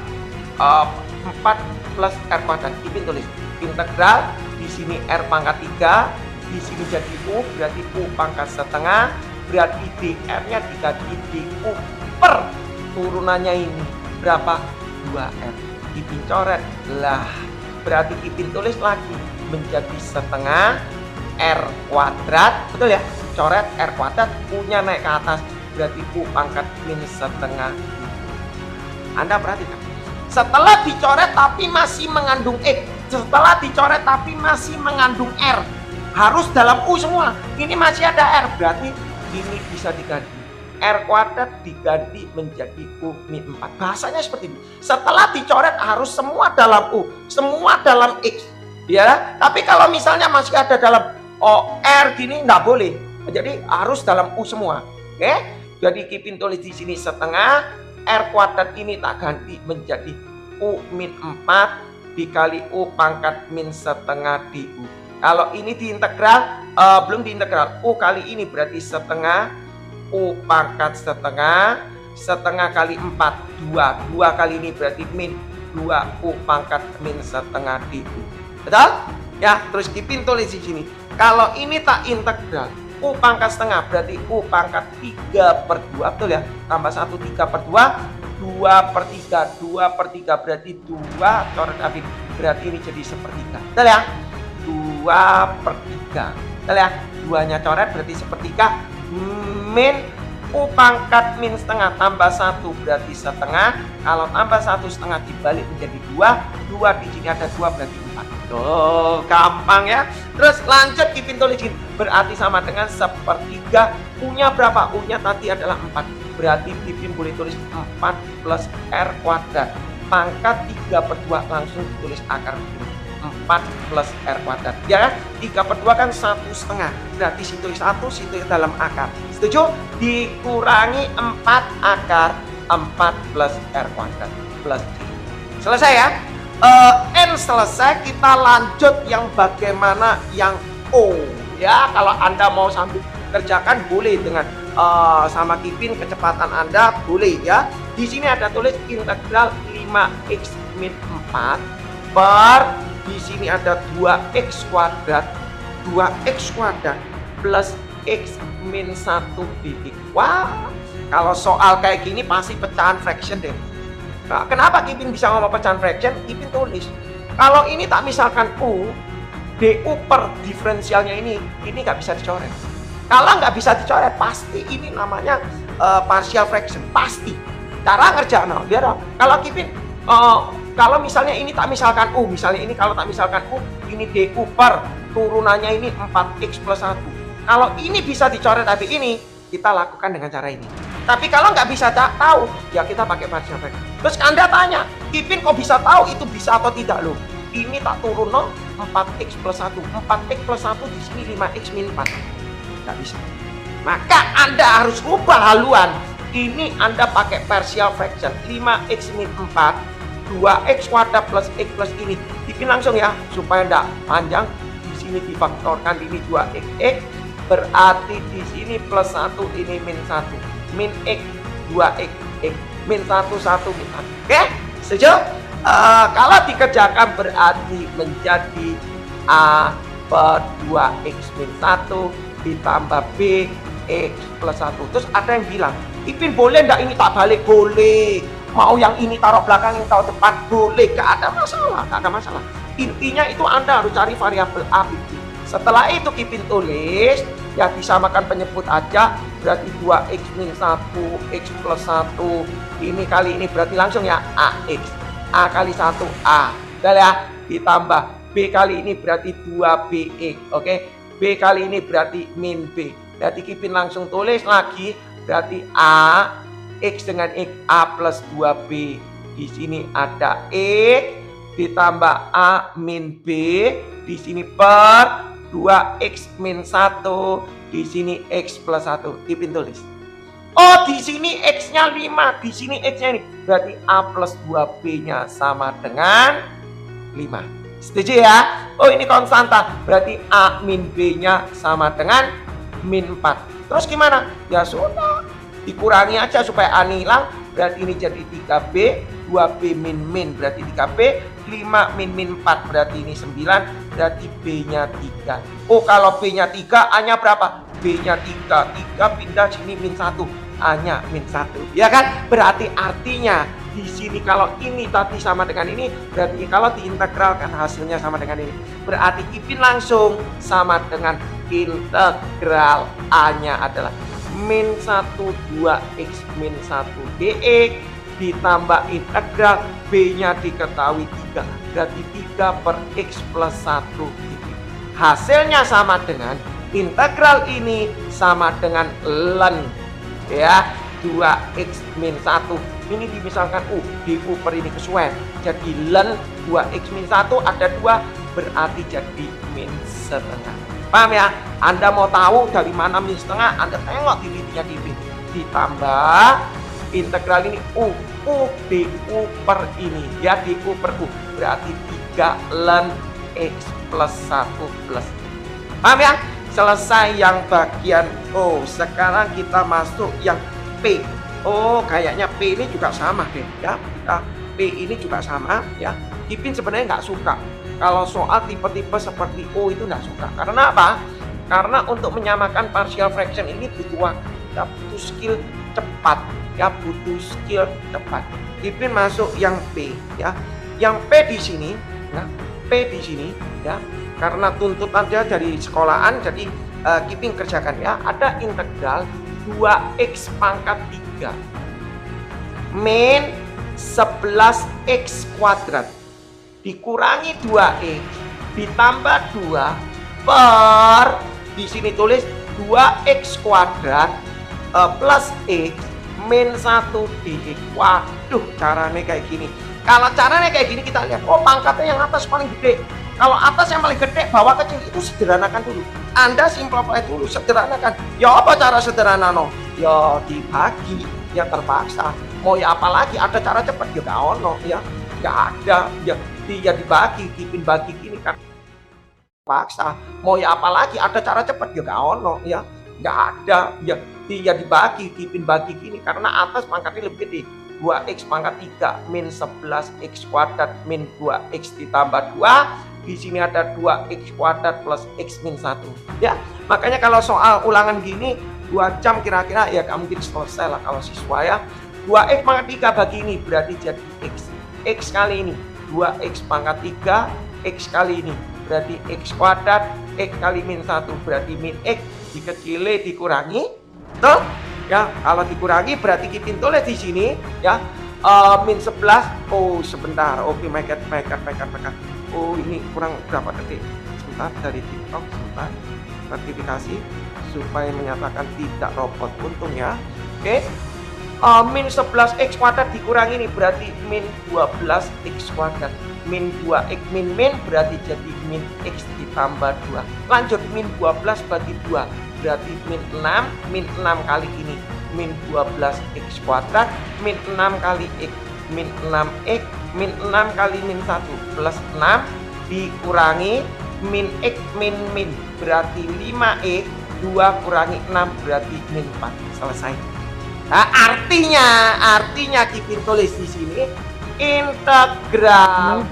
plus R kuadrat. Kipin tulis integral, di sini R pangkat 3, di sini jadi U, berarti U pangkat setengah, berarti dr-nya dikali du per turunannya ini berapa? 2R. Kipin coret lah, berarti Kipin tulis lagi menjadi setengah R kuadrat, betul ya? Coret R kuadrat, U-nya naik ke atas, berarti U pangkat minus setengah. Anda perhatikan, setelah dicoret tapi masih mengandung X, setelah dicoret tapi masih mengandung R, harus dalam U semua. Ini masih ada R, berarti ini bisa diganti. R kuadrat diganti menjadi U min 4. Bahasanya seperti ini. Setelah dicoret harus semua dalam U, semua dalam X. Ya, tapi kalau misalnya masih ada dalam R gini nggak boleh. Jadi harus dalam U semua. Oke? Jadi Kipin tulis di sini setengah, R kuadrat ini tak ganti menjadi U min 4 dikali U pangkat min setengah du. Kalau ini diintegral, belum diintegral, U kali ini berarti setengah, U pangkat setengah, setengah kali 4, 2 kali ini berarti min 2 U pangkat min setengah du. Betul? Ya, terus Kipin tulis di sini. Kalau ini tak integral, U pangkat setengah berarti U pangkat 3 per 2, betul ya? Tambah 1, 3 per 2, 2 per 3, 2 per 3 berarti 2, coret habis, berarti ini jadi sepertiga. Betul ya? 2 per 3, betul ya? 2-nya coret berarti sepertiga, min U pangkat min setengah tambah 1 berarti setengah. Kalau tambah 1 setengah dibalik menjadi 2, 2 di sini ada 2 berarti 4. Tuh, gampang ya. Terus lanjut Kipin tulisin, berarti sama dengan sepertiga. U-nya berapa? U-nya tadi adalah 4. Berarti Kipin boleh tulis 4 plus R kuadrat pangkat 3 per 2, langsung ditulis akar 4 4 plus R kuadrat. Ya kan? 3/2 kan 1/2. Berarti situ 1, situ dalam akar. Setuju? Dikurangi 4 akar 4 plus R kuadrat plus D. Selesai ya? N selesai, kita lanjut yang bagaimana yang O. Ya, kalau Anda mau sambil kerjakan boleh dengan sama Kipin kecepatan Anda boleh ya. Di sini ada tulis integral 5x min 4 per di sini ada 2x kuadrat plus x min 1 dx. Wah, kalau soal kayak gini pasti pecahan fraction deh. Nah, kenapa Kipin bisa ngomong pecahan fraction? Kipin tulis kalau ini tak misalkan U, du per diferensialnya ini nggak bisa dicoret. Kalau nggak bisa dicoret, pasti ini namanya partial fraction, pasti. Cara ngerjain, biar kalau Kipin, kalau misalnya ini tak misalkan U, misalnya ini kalau tak misalkan U, ini du per turunannya ini 4x plus 1. Kalau ini bisa dicoret tapi ini, kita lakukan dengan cara ini. Tapi kalau nggak bisa tahu, ya kita pakai partial fraction. Terus Anda tanya, Kipin kok bisa tahu itu bisa atau tidak loh? Ini tak turun 4x plus 1. 4x plus 1 di sini 5x min 4. Nggak bisa. Maka Anda harus rubah haluan. Ini Anda pakai partial fraction. 5x min 4, 2x kuadrat plus x plus ini. Kipin langsung ya, supaya nggak panjang. Di sini difaktorkan ini 2x, berarti di sini plus 1, ini min 1. Min x, 2x, x, min 1, 1, min 1. Oke? Setuju? Kalau dikerjakan berarti menjadi A per 2x min 1 ditambah B x plus 1. Terus ada yang bilang, Ipin boleh enggak ini tak balik? Boleh. Mau yang ini taruh belakang, yang taruh depan? Boleh. Gak ada masalah. Gak ada masalah. Intinya itu Anda harus cari variabel A, B, C. Setelah itu Kipin tulis, ya disamakan penyebut aja, berarti 2x min 1, x plus 1, ini kali ini berarti langsung ya AX. A kali 1 A. Udah ya, ditambah B kali ini berarti 2BX. Oke, B kali ini berarti min B. Berarti Kipin langsung tulis lagi, berarti A, X dengan X, A plus 2B. Di sini ada X, ditambah A min B, di sini per 2x min 1, di sini x plus 1. Kipin tulis. Oh, di sini x-nya 5, di sini x-nya ini. Berarti A plus 2b-nya sama dengan 5. Setuju ya? Oh, ini konstanta. Berarti A min b-nya sama dengan min 4. Terus gimana? Ya sudah, dikurangi aja supaya A hilang. Berarti ini jadi 3b, 2b min min berarti 3b, 5 min min 4 berarti ini 9, berarti B-nya 3. Oh, kalau B-nya 3, A-nya berapa? B-nya 3, 3 pindah sini min 1, A-nya min 1. Ya kan? Berarti artinya di sini kalau ini tadi sama dengan ini, berarti kalau diintegralkan hasilnya sama dengan ini. Berarti Kipin langsung sama dengan integral A-nya adalah min 1 2x min 1 dx ditambah integral B-nya diketahui 3, berarti 3 per x plus 1 dx. Hasilnya sama dengan integral ini sama dengan ln ya 2x min 1. Ini dimisalkan du per ini kesuai, jadi ln 2x min 1 ada 2, berarti jadi min setengah. Paham ya? Anda mau tahu dari mana min setengah, Anda tengok di titiknya Kipin. Ditambah integral ini du per ini ya, du per u berarti 3 ln x plus 1 plus. Paham ya? Selesai yang bagian O. Sekarang kita masuk yang P. Oh, kayaknya P ini juga sama deh ya. P ini juga sama ya. Kipin sebenarnya nggak suka kalau soal tipe-tipe seperti O itu nggak suka. Karena apa? Karena untuk menyamakan partial fraction ini butuh waktu, ya, butuh skill cepat, ya butuh skill cepat. Kipin masuk yang P, ya. Yang P di sini, ya, P di sini, ya. Karena tuntutan dia dari sekolahan, jadi Kipin kerjakan ya. Ada integral 2x pangkat 3 min 11x kuadrat dikurangi 2x ditambah 2 per di sini tulis 2x kuadrat plus x min 1 dx. Waduh, caranya kayak gini. Kalau caranya kayak gini kita lihat, oh pangkatnya yang atas paling gede. Kalau atas yang paling gede, bawah kecil, itu sederhanakan dulu. Anda simplify dulu, sederhanakan. Ya apa cara sederhana no? Ya dibagi, ya terpaksa. Mau ya apalagi, ada cara cepat ya gak ono, ya gak ada. Ya dibagi, kipin bagi gini kan paksa. Mau ya apalagi, ada cara cepat ya gak ono, ya gak ada. Ya dibagi, kipin bagi gini karena atas pangkatnya lebih gede. 2x pangkat 3 min 11x kuadrat min 2x ditambah 2. Di sini ada 2x kuadrat plus x min 1. Ya, makanya kalau soal ulangan gini 2 jam kira-kira ya gak mungkin selesai lah kalau siswa ya. 2x pangkat 3 bagi ini berarti jadi x. X kali ini 2x pangkat 3, x kali ini berarti x kuadrat, x kali min 1 berarti min x, dikecili dikurangi. Betul? Ya, kalau dikurangi berarti kita tulis di sini ya min 11. Oh sebentar, oke mekat. Oh ini kurang berapa detik, sebentar dari TikTok, sebentar sertifikasi supaya menyatakan tidak robot, untung ya. Oke, min 11x kuadrat dikurangi ini berarti min 12x kuadrat min 2x min berarti jadi min x ditambah 2. Lanjut min 12 bagi 2 berarti min 6 kali ini min 12x kuadrat min 6 kali x min 6x min 6 kali min 1 plus 6 dikurangi min x min berarti 5x, 2 kurangi 6 berarti min 4. Selesai. Nah, artinya kita tulis di sini integral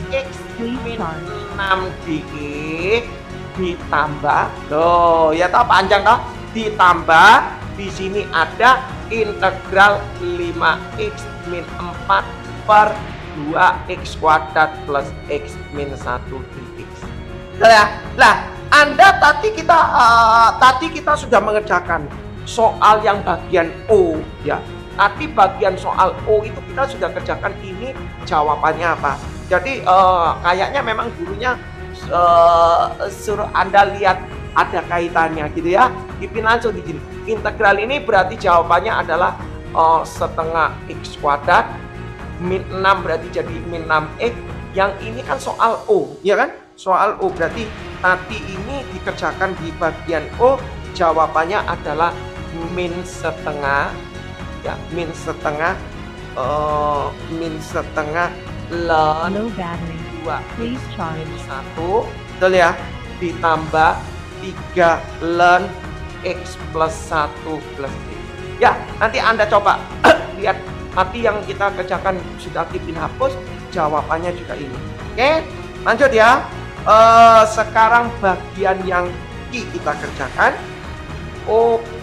x min 6 dx ditambah, loh ya toh panjang toh, ditambah di sini ada integral 5x min 4 per 2x kuadrat plus x min 1 dx. Lah, Anda tadi kita sudah mengerjakan soal yang bagian O ya. Tadi bagian soal O itu kita sudah kerjakan, ini jawabannya apa. Jadi kayaknya memang gurunya suruh Anda lihat ada kaitannya gitu ya. Kipin langsung di sini. Integral ini berarti jawabannya adalah setengah x kuadrat min 6 berarti jadi min 6x. Yang ini kan soal O, ya kan? Soal O berarti tadi ini dikerjakan di bagian O, jawabannya adalah min setengah ya, min setengah ln 2x min 1, betul ya, ditambah 3 ln x plus 1 plus x. Ya, nanti Anda coba lihat, nanti yang kita kerjakan sudah Kipin hapus, jawabannya juga ini. Oke, lanjut ya. Sekarang bagian yang Q kita kerjakan. OP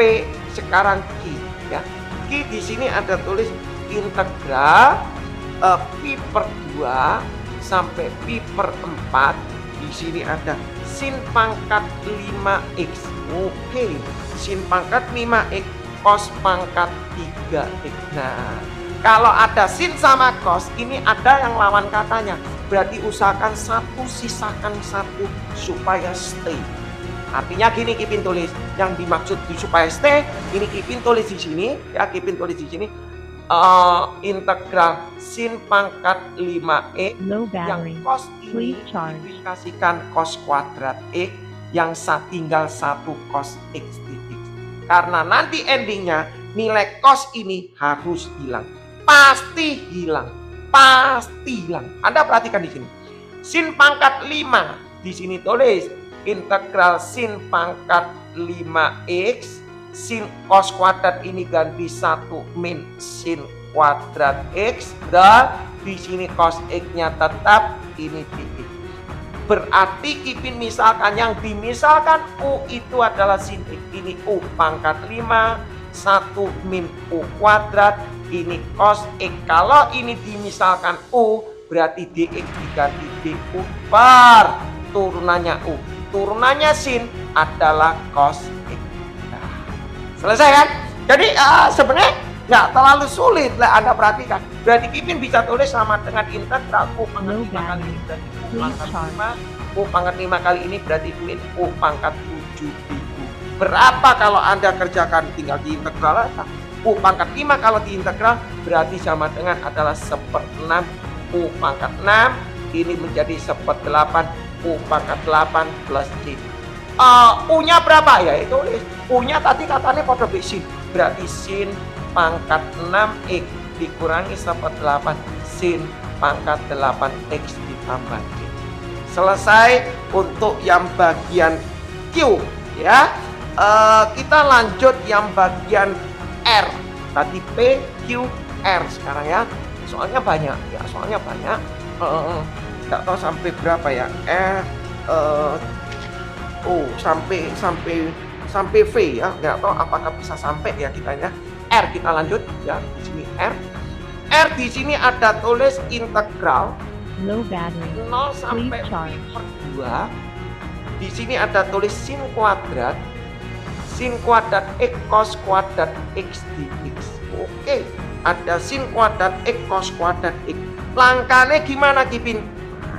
sekarang Q ya. Q di sini ada tulis integral pi per 2 sampai pi per 4. Di sini ada sin pangkat 5x. Oke, sin pangkat 5x cos pangkat 3x. Nah, kalau ada sin sama cos, ini ada yang lawan katanya. Berarti usahakan satu, sisakan satu supaya stay. Artinya gini Kipin tulis, yang dimaksud supaya stay, ini Kipin tulis di sini, ya Kipin tulis di sini. Integral sin pangkat 5x yang cos ini dikasihkan cos kuadrat x yang tinggal 1 cos x dx. Karena nanti endingnya nilai cos ini harus hilang, pasti hilang. Anda perhatikan di sini. Sin pangkat 5 di sini tulis integral sin pangkat 5x. Sin cos kuadrat ini ganti 1 min sin kuadrat x, dan di sini cos x-nya tetap ini dx. Berarti Kipin misalkan yang dimisalkan U itu adalah sin x, ini U pangkat 5, 1 min U kuadrat, ini cos x. Kalau ini dimisalkan U, berarti dx diganti du per turunannya U. Turunannya sin adalah cos x. Nah, selesai kan? Jadi sebenarnya nggak terlalu sulit lah Anda perhatikan. Berarti Kipin bisa tulis sama dengan integral U pangkat 5 kali ini berarti U pangkat 5. U pangkat 5 kali ini berarti min U pangkat 7 diu. Berapa kalau Anda kerjakan tinggal diintegral aja. U pangkat 5 kalau diintegral berarti sama dengan adalah 1/6 U pangkat 6. Ini menjadi 1/8 U pangkat 8 plus C. U-nya berapa ya? Itu U-nya tadi katanya pada sin. Berarti sin pangkat 6X dikurangi 1/8 sin pangkat 8X ditambah C. Selesai untuk yang bagian Q ya. Kita lanjut yang bagian R. Tadi P, Q, R sekarang ya. Soalnya banyak ya, nggak tahu sampai berapa ya. Sampai V ya, nggak tahu apakah bisa sampai ya kita ya. R kita lanjut ya, di sini R. R di sini ada tulis integral Low battery. 0 sampai Please charge. pi per 2. Di sini ada tulis sin kuadrat X cos kuadrat X dx. Oke, ada sin kuadrat X cos kuadrat X. Langkahnya gimana Kipin?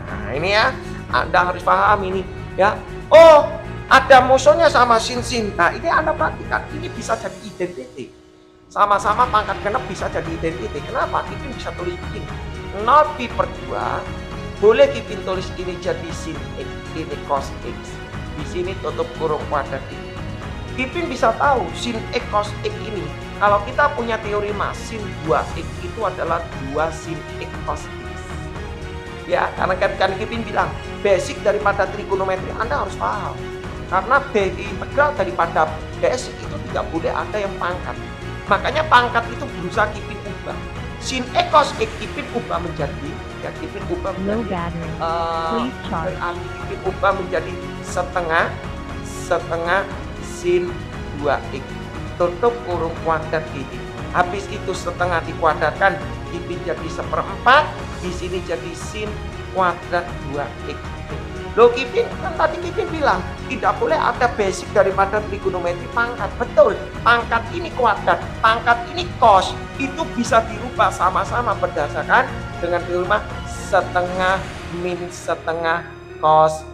Nah ini ya, Anda harus paham ini ya. Oh, ada musuhnya sama sin. Nah ini Anda perhatikan, ini bisa jadi identiti. Sama-sama pangkat genap bisa jadi identiti. Kenapa? Kipin bisa tulis begini. 0 pi per 2. Boleh Kipin tulis ini jadi sin X, ini cos X. Di sini tutup kurung kuadrat X. Kipin bisa tahu sin X cos X ini. Kalau kita punya teori mas, sin 2X itu adalah 2 sin X cos X. Ya, karena kan Kipin bilang, basic daripada trigonometri Anda harus paham. Karena integral daripada basic itu tidak boleh ada yang pangkat. Makanya pangkat itu berusaha Kipin ubah. Sin X cos X Kipin ubah menjadi, ya Kipin ubah menjadi, berarti Kipin ubah menjadi setengah sin 2X. Tutup kurung kuadrat ini. Habis itu setengah dikuadratkan, Kipin jadi 1/4. Di sini jadi sin kuadrat 2X. Loh Kipin, kan tadi Kipin bilang tidak boleh ada basic daripada trigonometri pangkat. Betul, pangkat ini kuadrat, pangkat ini cos. Itu bisa dirubah sama-sama berdasarkan dengan teori setengah min setengah cos.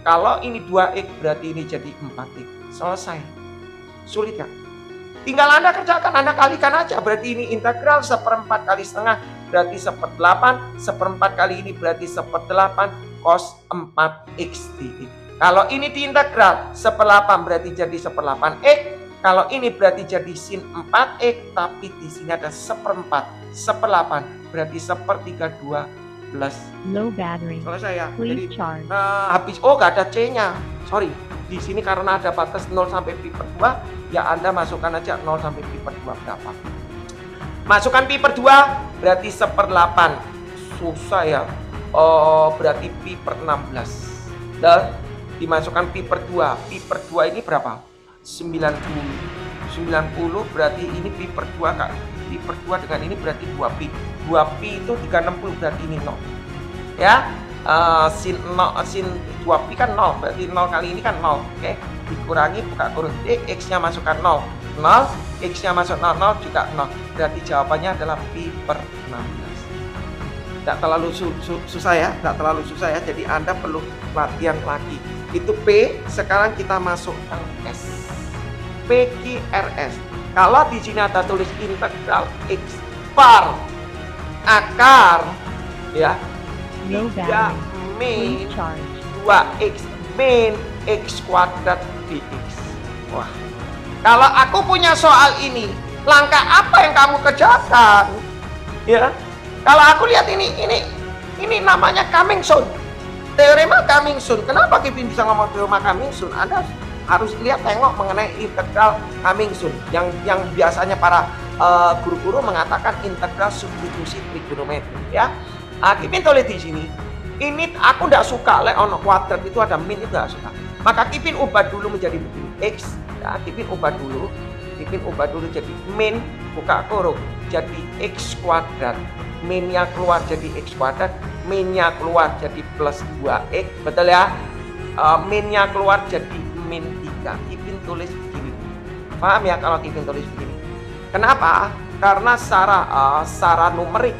Kalau ini 2X berarti ini jadi 4X. Selesai. Sulit kan? Tinggal Anda kerjakan, Anda kalikan aja. Berarti ini integral 1/4 kali setengah berarti 1/8. 1/4 kali ini berarti 1/8 cos 4X dx. Kalau ini diintegral 1/8 berarti jadi 1/8X. Kalau ini berarti jadi sin 4X, tapi di sini ada 1/4. 1/8 berarti 1/32 plus low battery. Selesai ya. Please Jadi charge. habis gak ada C-nya. Sorry. Di sini karena ada batas 0 sampai pi per 2, ya Anda masukkan aja 0 sampai pi per 2 berapa. Masukkan pi per 2 berarti 1/8. Susah ya. Berarti pi per 16. Dan dimasukkan pi per 2. Pi per 2 ini berapa? 90. 90 berarti ini pi per 2 Kak. Pi per 2 dengan ini berarti 2 pi. 2 pi itu 360 berarti ini 0. Ya. Sin 2 pi kan 0, berarti 0 kali ini kan 0. Oke, dikurangi buka kurung X nya masukkan 0, X nya masuk 0 juga 0. Berarti jawabannya adalah pi per 16. Tidak terlalu susah ya, jadi Anda perlu latihan lagi. Itu P, sekarang kita masukkan S. PQRS. Kalau di sini ada tulis integral X per akar ya 3 min 2X min X kuadrat dx. Wah, kalau aku punya soal ini, langkah apa yang kamu kerjakan? Ya, kalau aku lihat ini namanya coming soon. Teorema coming soon. Kenapa Kipin bisa ngomong teorema coming soon? Anda harus lihat tengok mengenai integral coming soon yang biasanya para guru-guru mengatakan integral substitusi trigonometri ya. Kipin tulis di sini. Ini aku tidak suka ono kuadrat itu ada min, itu tidak suka. Maka Kipin ubah dulu menjadi begini X. Ya, Kipin ubah dulu jadi min buka kurung jadi X kuadrat. Minnya keluar jadi X kuadrat, minnya keluar jadi plus 2X, betul ya? Minnya keluar jadi min 3. Kipin tulis begini. Paham ya kalau Kipin tulis begini? Kenapa? Karena secara numerik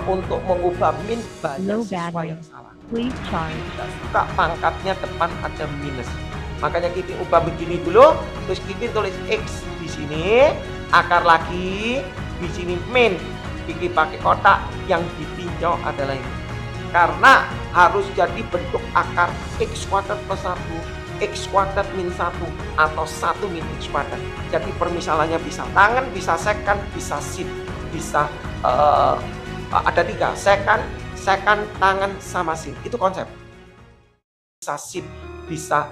untuk mengubah min banyak siswa yang salah. Tidak suka pangkatnya depan ada minus. Makanya Kipin ubah begini dulu, terus Kipin tulis X di sini, akar lagi, di sini min. Kipin pakai kotak, yang ditinjau adalah ini. Karena harus jadi bentuk akar X kuadrat plus 1, X kuadrat min 1, atau 1 min X kuadrat. Jadi permisalannya bisa tangan, bisa secant, bisa sin, bisa ada 3, secant, tangan, sama sin. Itu konsep. Bisa sin, bisa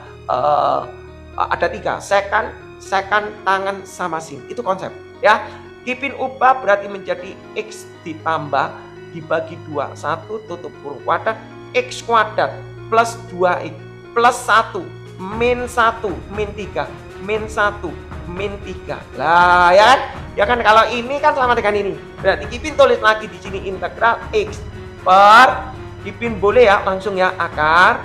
ada 3, secant, tangan, sama sin. Itu konsep ya. Kipin ubah berarti menjadi X ditambah dibagi 2, 1 tutup kurung kuadrat, X kuadrat plus 2X plus 1 min 1 min 3 min 1 min 3. Lah ya kan? Ya kan, kalau ini kan sama dengan ini. Berarti Kipin tulis lagi di sini integral X per, Kipin boleh ya langsung ya, akar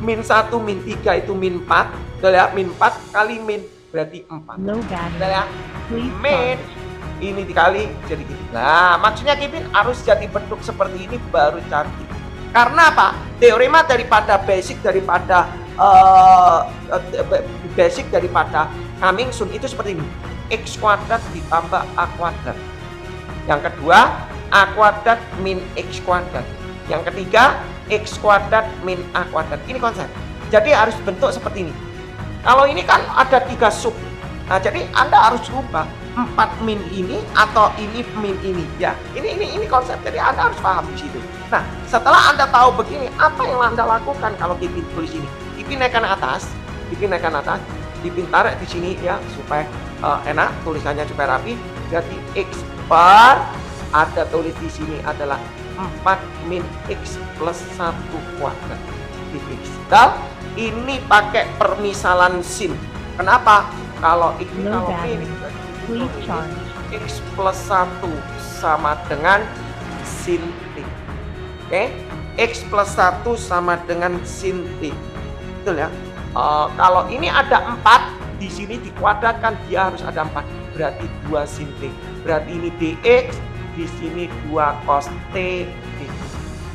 min 1 min 3 itu min 4. Betul ya, min 4 kali min berarti 4. Low Betul battery. ya? Please Min charge. ini dikali jadi gini. Nah, maksudnya Kipin harus jadi bentuk seperti ini baru cantik. Karena apa? Teorema daripada basic daripada Cumming Soon itu seperti ini. X kuadrat ditambah A kuadrat. Yang kedua, A kuadrat min X kuadrat. Yang ketiga, X kuadrat min A kuadrat. Ini konsep. Jadi harus bentuk seperti ini. Kalau ini kan ada 3 sub. Nah, jadi Anda harus rubah 4 min ini atau ini min ini ya. Ini konsep. Jadi Anda harus paham di situ. Nah, setelah Anda tahu begini, apa yang Anda lakukan kalau Kipin tulis ini? Kipin naikkan atas, Kipin tarik di sini ya supaya enak, tulisannya supaya rapi. Jadi X per, ada tulis di sini adalah 4 min X plus 1 kuadrat di X. Dan ini pakai permisalan sin. Kenapa? Kalau ini Low kalau battery. ini Please charge. X plus 1 sama dengan sin T. Oke? X plus 1 sama dengan sin T. Betul ya? Kalau ini ada 4, di sini dikuadratkan dia harus ada 4. Berarti 2 sin T. Berarti ini dx, di sini 2 cos T dx.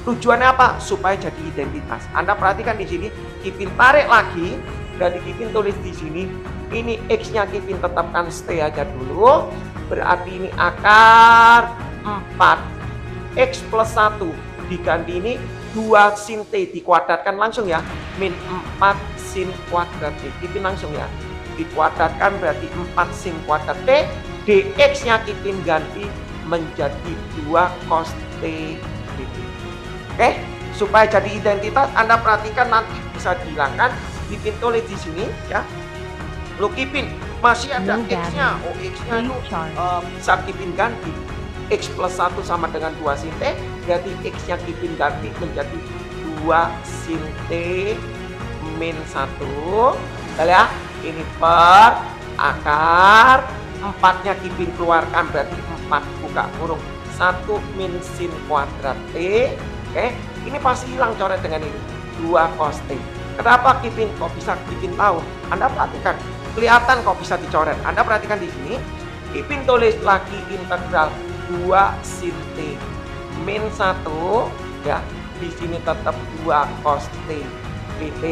Tujuannya apa? Supaya jadi identitas. Anda perhatikan di sini, Kipin tarik lagi, berarti Kipin tulis di sini, ini X-nya Kipin tetapkan stay aja dulu. Berarti ini akar 4 X plus 1 diganti ini 2 sin T dikuadratkan langsung ya, min 4 sin kuadrat T. Kipin langsung ya, dikuadratkan berarti 4 sin kuadrat T. dx-nya Kipin ganti menjadi 2 cos T dt. Oke, supaya jadi identitas Anda perhatikan nanti bisa dihilangkan. Kipin tulis di sini ya. Lo Kipin masih ada Low X-nya. Oh, X-nya itu Please charge. bisa Kipin ganti. X plus 1 sama dengan 2 sin T. Berarti X-nya Kipin ganti menjadi 2 sin T min 1. Betul ya? Ini per akar 4-nya Kipin keluarkan berarti 4 buka kurung 1 min sin kuadrat T. Oke, ini pasti hilang coret dengan ini 2 cos T. Kenapa Kipin kok bisa Kipin tahu? Anda perhatikan, kelihatan kok bisa dicoret. Anda perhatikan di sini, Kipin tulis lagi integral 2 sin T min 1 ya. Di sini tetap 2 cos T dt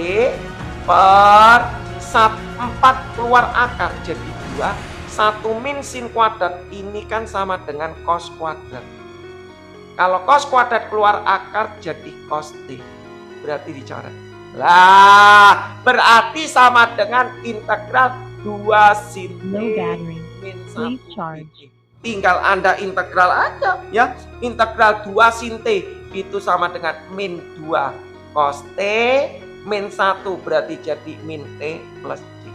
per 4 keluar akar jadi 2. 1 min sin kuadrat ini kan sama dengan cos kuadrat. Kalau cos kuadrat keluar akar jadi cos T. Berarti dicoret. Lah, berarti sama dengan integral 2 sin T Low battery. min 1 Please charge. dt. Tinggal Anda integral aja ya. Integral 2 sin T itu sama dengan min 2 cos T min 1 berarti jadi min T plus T.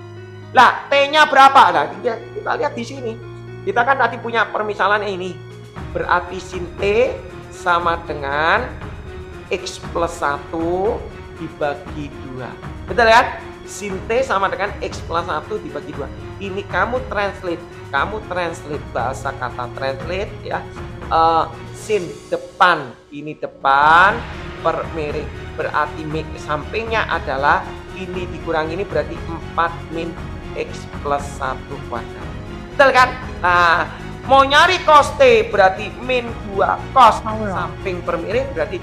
Lah, T-nya berapa? Nah, kita lihat di sini. Kita kan tadi punya permisalan ini. Berarti sin T sama dengan X plus 1 dibagi 2. Betul ya? Sin T sama dengan X plus 1 dibagi 2. Ini kamu translate bahasa kata translate ya. Sin depan, ini depan per miring. Berarti sampingnya adalah ini dikurangi ini berarti 4 min X plus 1 kuadrat. Betul kan? Nah, mau nyari cos T berarti min 2 cos Power on. samping per miring berarti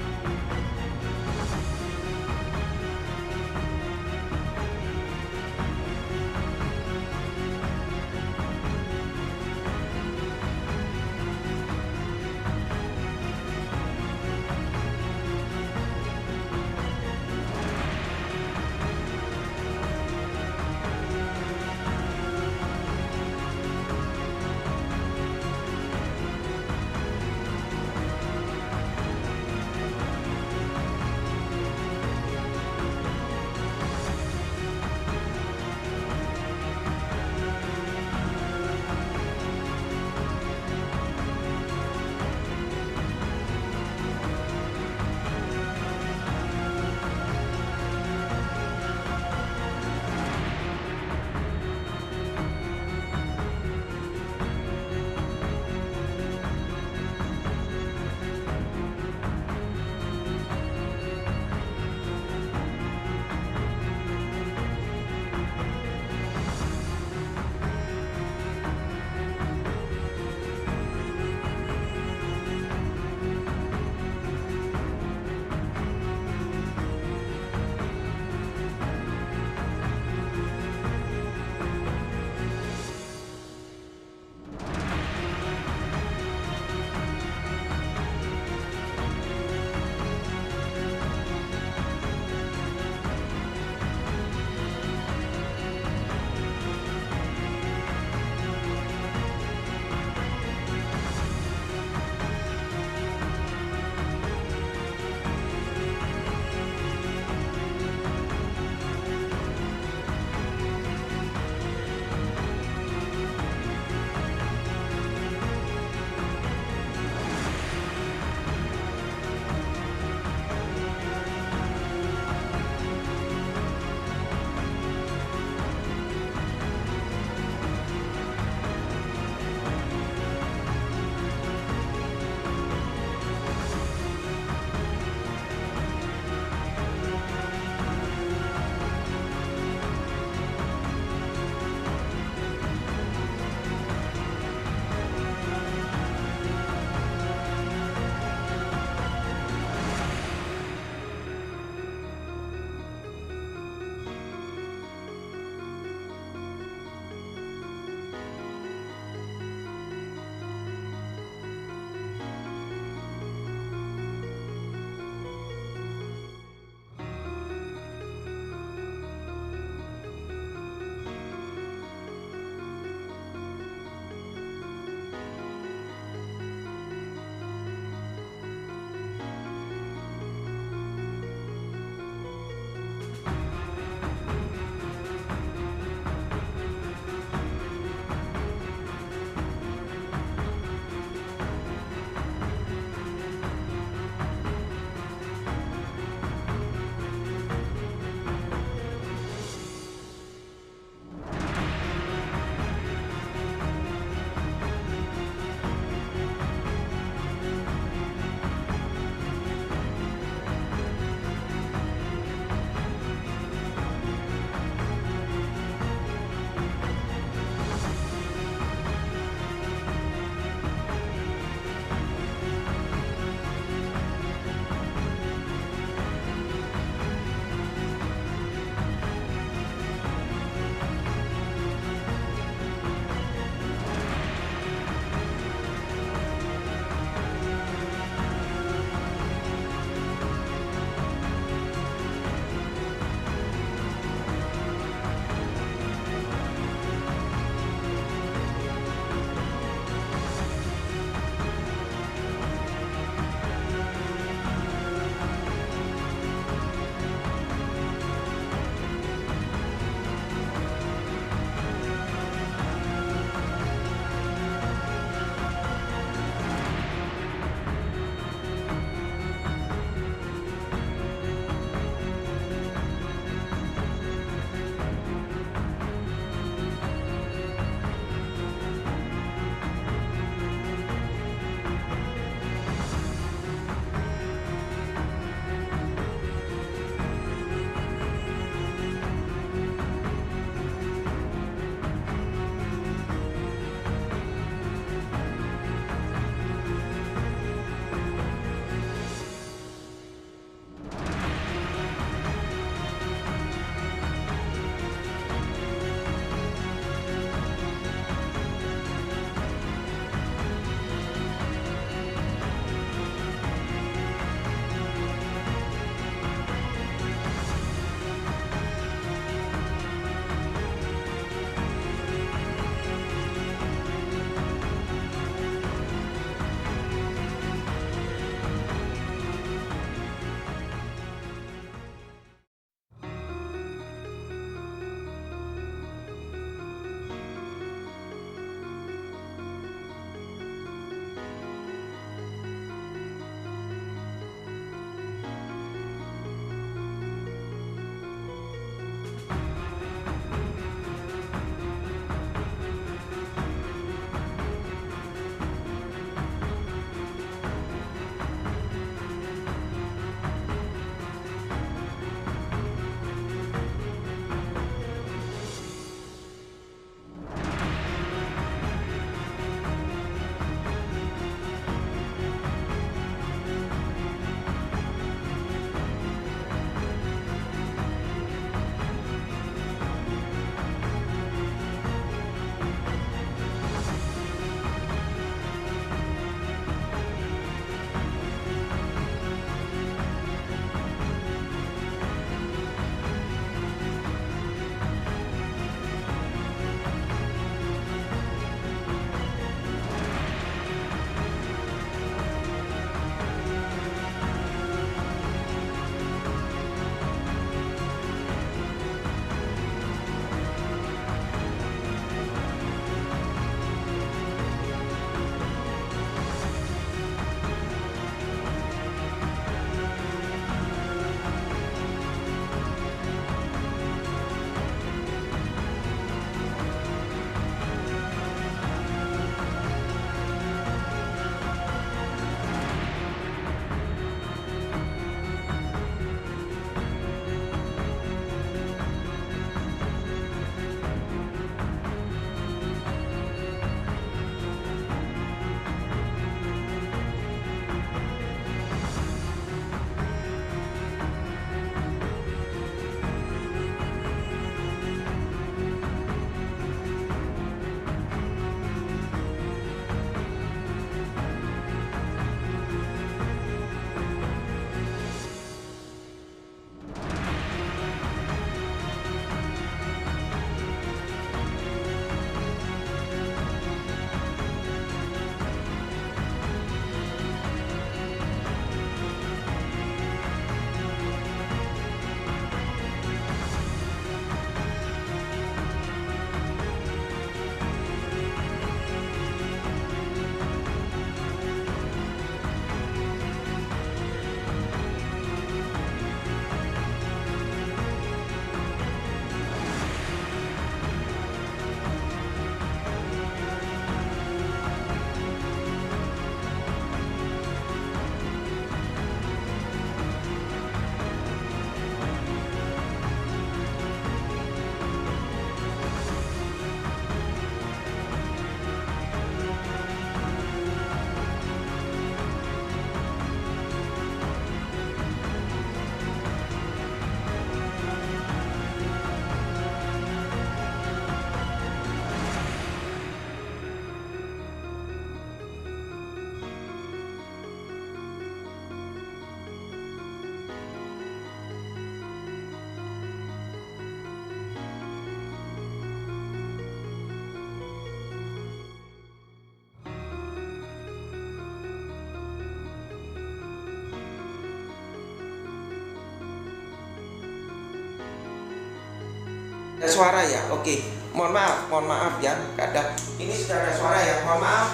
Ada suara ya, oke. Mohon maaf ya, nggak ada. Ini sudah ada suara ya, mohon maaf.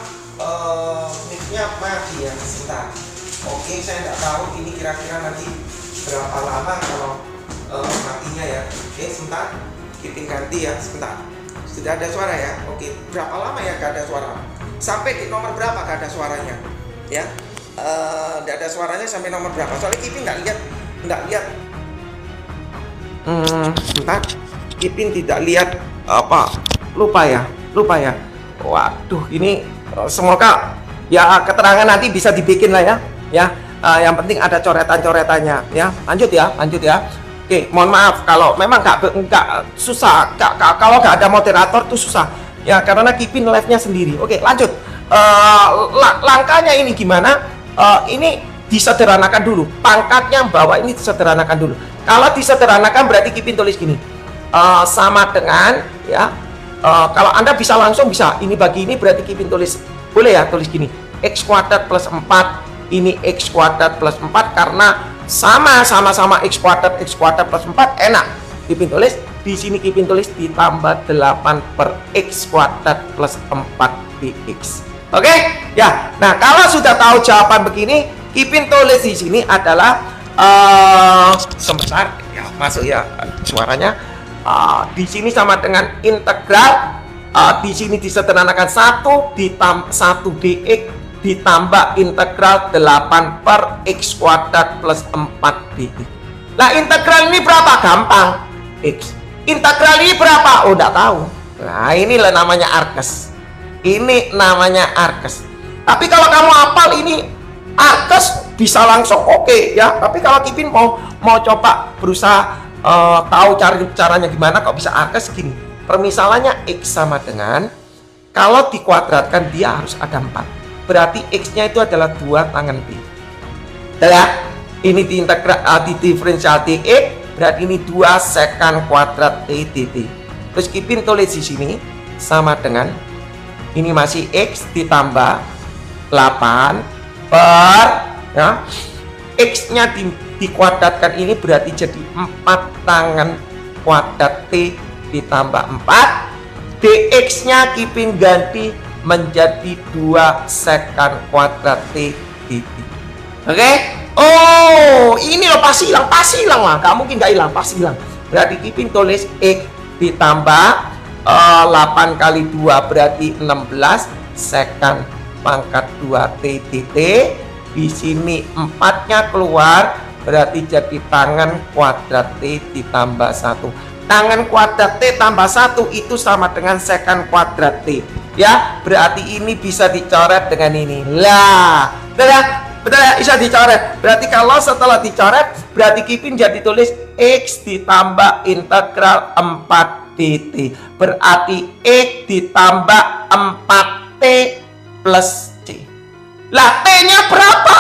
Mic-nya mati ya, sebentar. Oke, saya nggak tahu ini kira-kira nanti berapa lama kalau matinya ya. Oke, sebentar. Kita ganti ya, sebentar. Sudah ada suara ya, oke. Berapa lama ya nggak ada suara? Sampai di nomor berapa nggak ada suaranya? Ya, nggak ada suaranya sampai nomor berapa? Soalnya Kipin nggak lihat. Sebentar. Kipin tidak lihat apa? Lupa ya. Waduh, ini semoga ya keterangan nanti bisa dibikin lah ya. Yang penting ada coretan-coretannya ya. Lanjut ya. Oke, mohon maaf kalau memang nggak susah. Kalau nggak ada moderator tuh susah ya, karena Kipin live-nya sendiri. Oke, lanjut. Langkahnya ini gimana? Ini disederhanakan dulu. Pangkatnya bawah ini disederhanakan dulu. Kalau disederhanakan berarti Kipin tulis gini. Sama dengan ya, kalau Anda bisa langsung bisa ini bagi ini berarti Kipin tulis, boleh ya tulis gini, x kuadrat plus 4, ini x kuadrat plus 4 karena sama x kuadrat plus 4 enak. Kipin tulis di sini, Kipin tulis ditambah 8 per x kuadrat plus 4 dx. Oke ya. Nah, kalau sudah tahu jawaban begini, Kipin tulis di sini adalah sebesar ya, masuk ya suaranya. Di sini sama dengan integral, di sini disederhanakan 1 dx ditambah integral 8 per x kuadrat plus 4 dx. Nah, integral ini berapa? Gampang, x. Integral ini berapa? Oh, enggak tahu. Nah, inilah namanya arkes. Tapi kalau kamu hafal ini arkes bisa langsung oke ya. Tapi kalau Kipin mau coba berusaha tahu caranya gimana kok bisa arkes gini. Permisalannya x sama dengan, kalau dikuadratkan dia harus ada 4. Berarti x-nya itu adalah 2 tangan t. Ya, ini di diferensial dx, berarti ini 2 sekan kuadrat t dt. Terus Kipin tulis di sini sama dengan, ini masih x ditambah 8 per ya, x-nya dikuadratkan ini berarti jadi 4 tangan kuadrat t ditambah 4. dx-nya Kipin ganti menjadi 2 sekan kuadrat t dt. Oke? Oh, ini loh pasti hilang lah. Gak mungkin gak hilang, pasti hilang. Berarti Kipin tulis x ditambah 8 kali 2 berarti 16 sekan pangkat 2 t dt. Di sini 4-nya keluar berarti jadi tangan kuadrat t ditambah 1. Tangan kuadrat t tambah 1 itu sama dengan sekan kuadrat t ya. Berarti ini bisa dicoret dengan ini lah. Betul ya, bisa dicoret. Berarti kalau setelah dicoret berarti Kipin jadi tulis x ditambah integral 4 dt. Berarti x ditambah 4t plus c. Lah, t-nya berapa?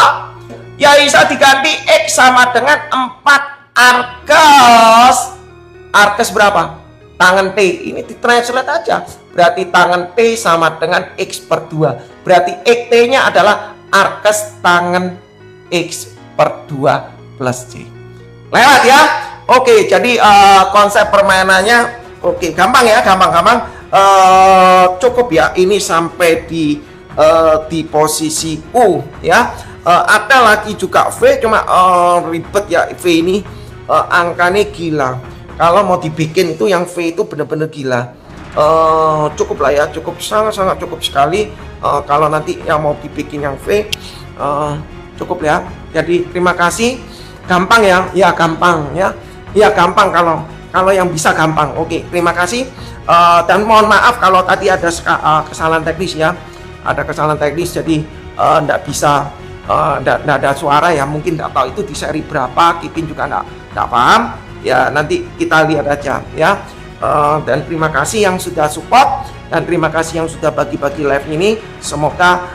Ya bisa diganti x sama dengan 4 arkes. Arkes berapa? Tangan t. Ini ditranslate aja. Berarti tangan t sama dengan x per 2. Berarti x t-nya adalah arkes tangan x per 2 plus c. Lewat ya? Oke, jadi konsep permainannya oke, gampang ya, gampang. Cukup ya, ini sampai di posisi U ya. Ada lagi juga V, cuma ribet ya. V ini angkanya gila. Kalau mau dibikin itu yang V itu benar-benar gila. Cukup lah ya, cukup, sangat cukup sekali. Kalau nanti yang mau dibikin yang V cukup ya. Jadi terima kasih. Gampang ya gampang ya. Ya gampang kalau yang bisa gampang. Oke, terima kasih. Dan mohon maaf kalau tadi ada kesalahan teknis ya. Ada kesalahan teknis, jadi nggak bisa, nggak ada suara ya. Mungkin nggak tahu itu di seri berapa. Kipin juga nggak paham ya. Nanti kita lihat aja ya. Dan terima kasih yang sudah support, dan terima kasih yang sudah bagi-bagi live ini. Semoga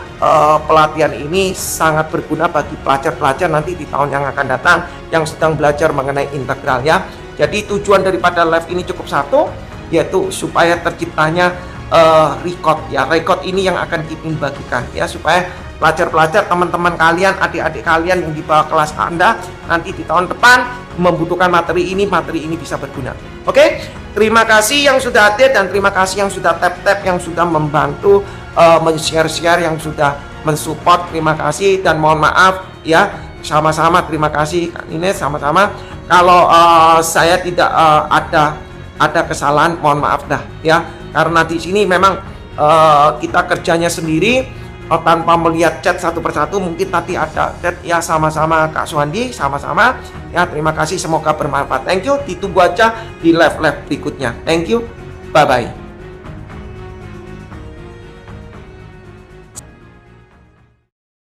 pelatihan ini sangat berguna bagi pelajar-pelajar nanti di tahun yang akan datang yang sedang belajar mengenai integral ya. Jadi tujuan daripada live ini cukup satu, yaitu supaya terciptanya record ya. Record ini yang akan Kipin bagikan ya, supaya pelajar-pelajar, teman-teman kalian, adik-adik kalian yang di bawah kelas Anda nanti di tahun depan membutuhkan materi ini bisa berguna. Oke? Terima kasih yang sudah hadir dan terima kasih yang sudah tap-tap, yang sudah membantu men-share-share, yang sudah mensupport. Terima kasih dan mohon maaf ya. Sama-sama terima kasih ini sama-sama. Kalau saya tidak ada kesalahan, mohon maaf dah ya. Karena di sini memang kita kerjanya sendiri tanpa melihat chat satu persatu. Mungkin tadi ada chat ya, sama-sama Kak Suhandi, sama-sama ya. Terima kasih, semoga bermanfaat. Thank you, ditunggu aja di live berikutnya. Thank you, bye bye.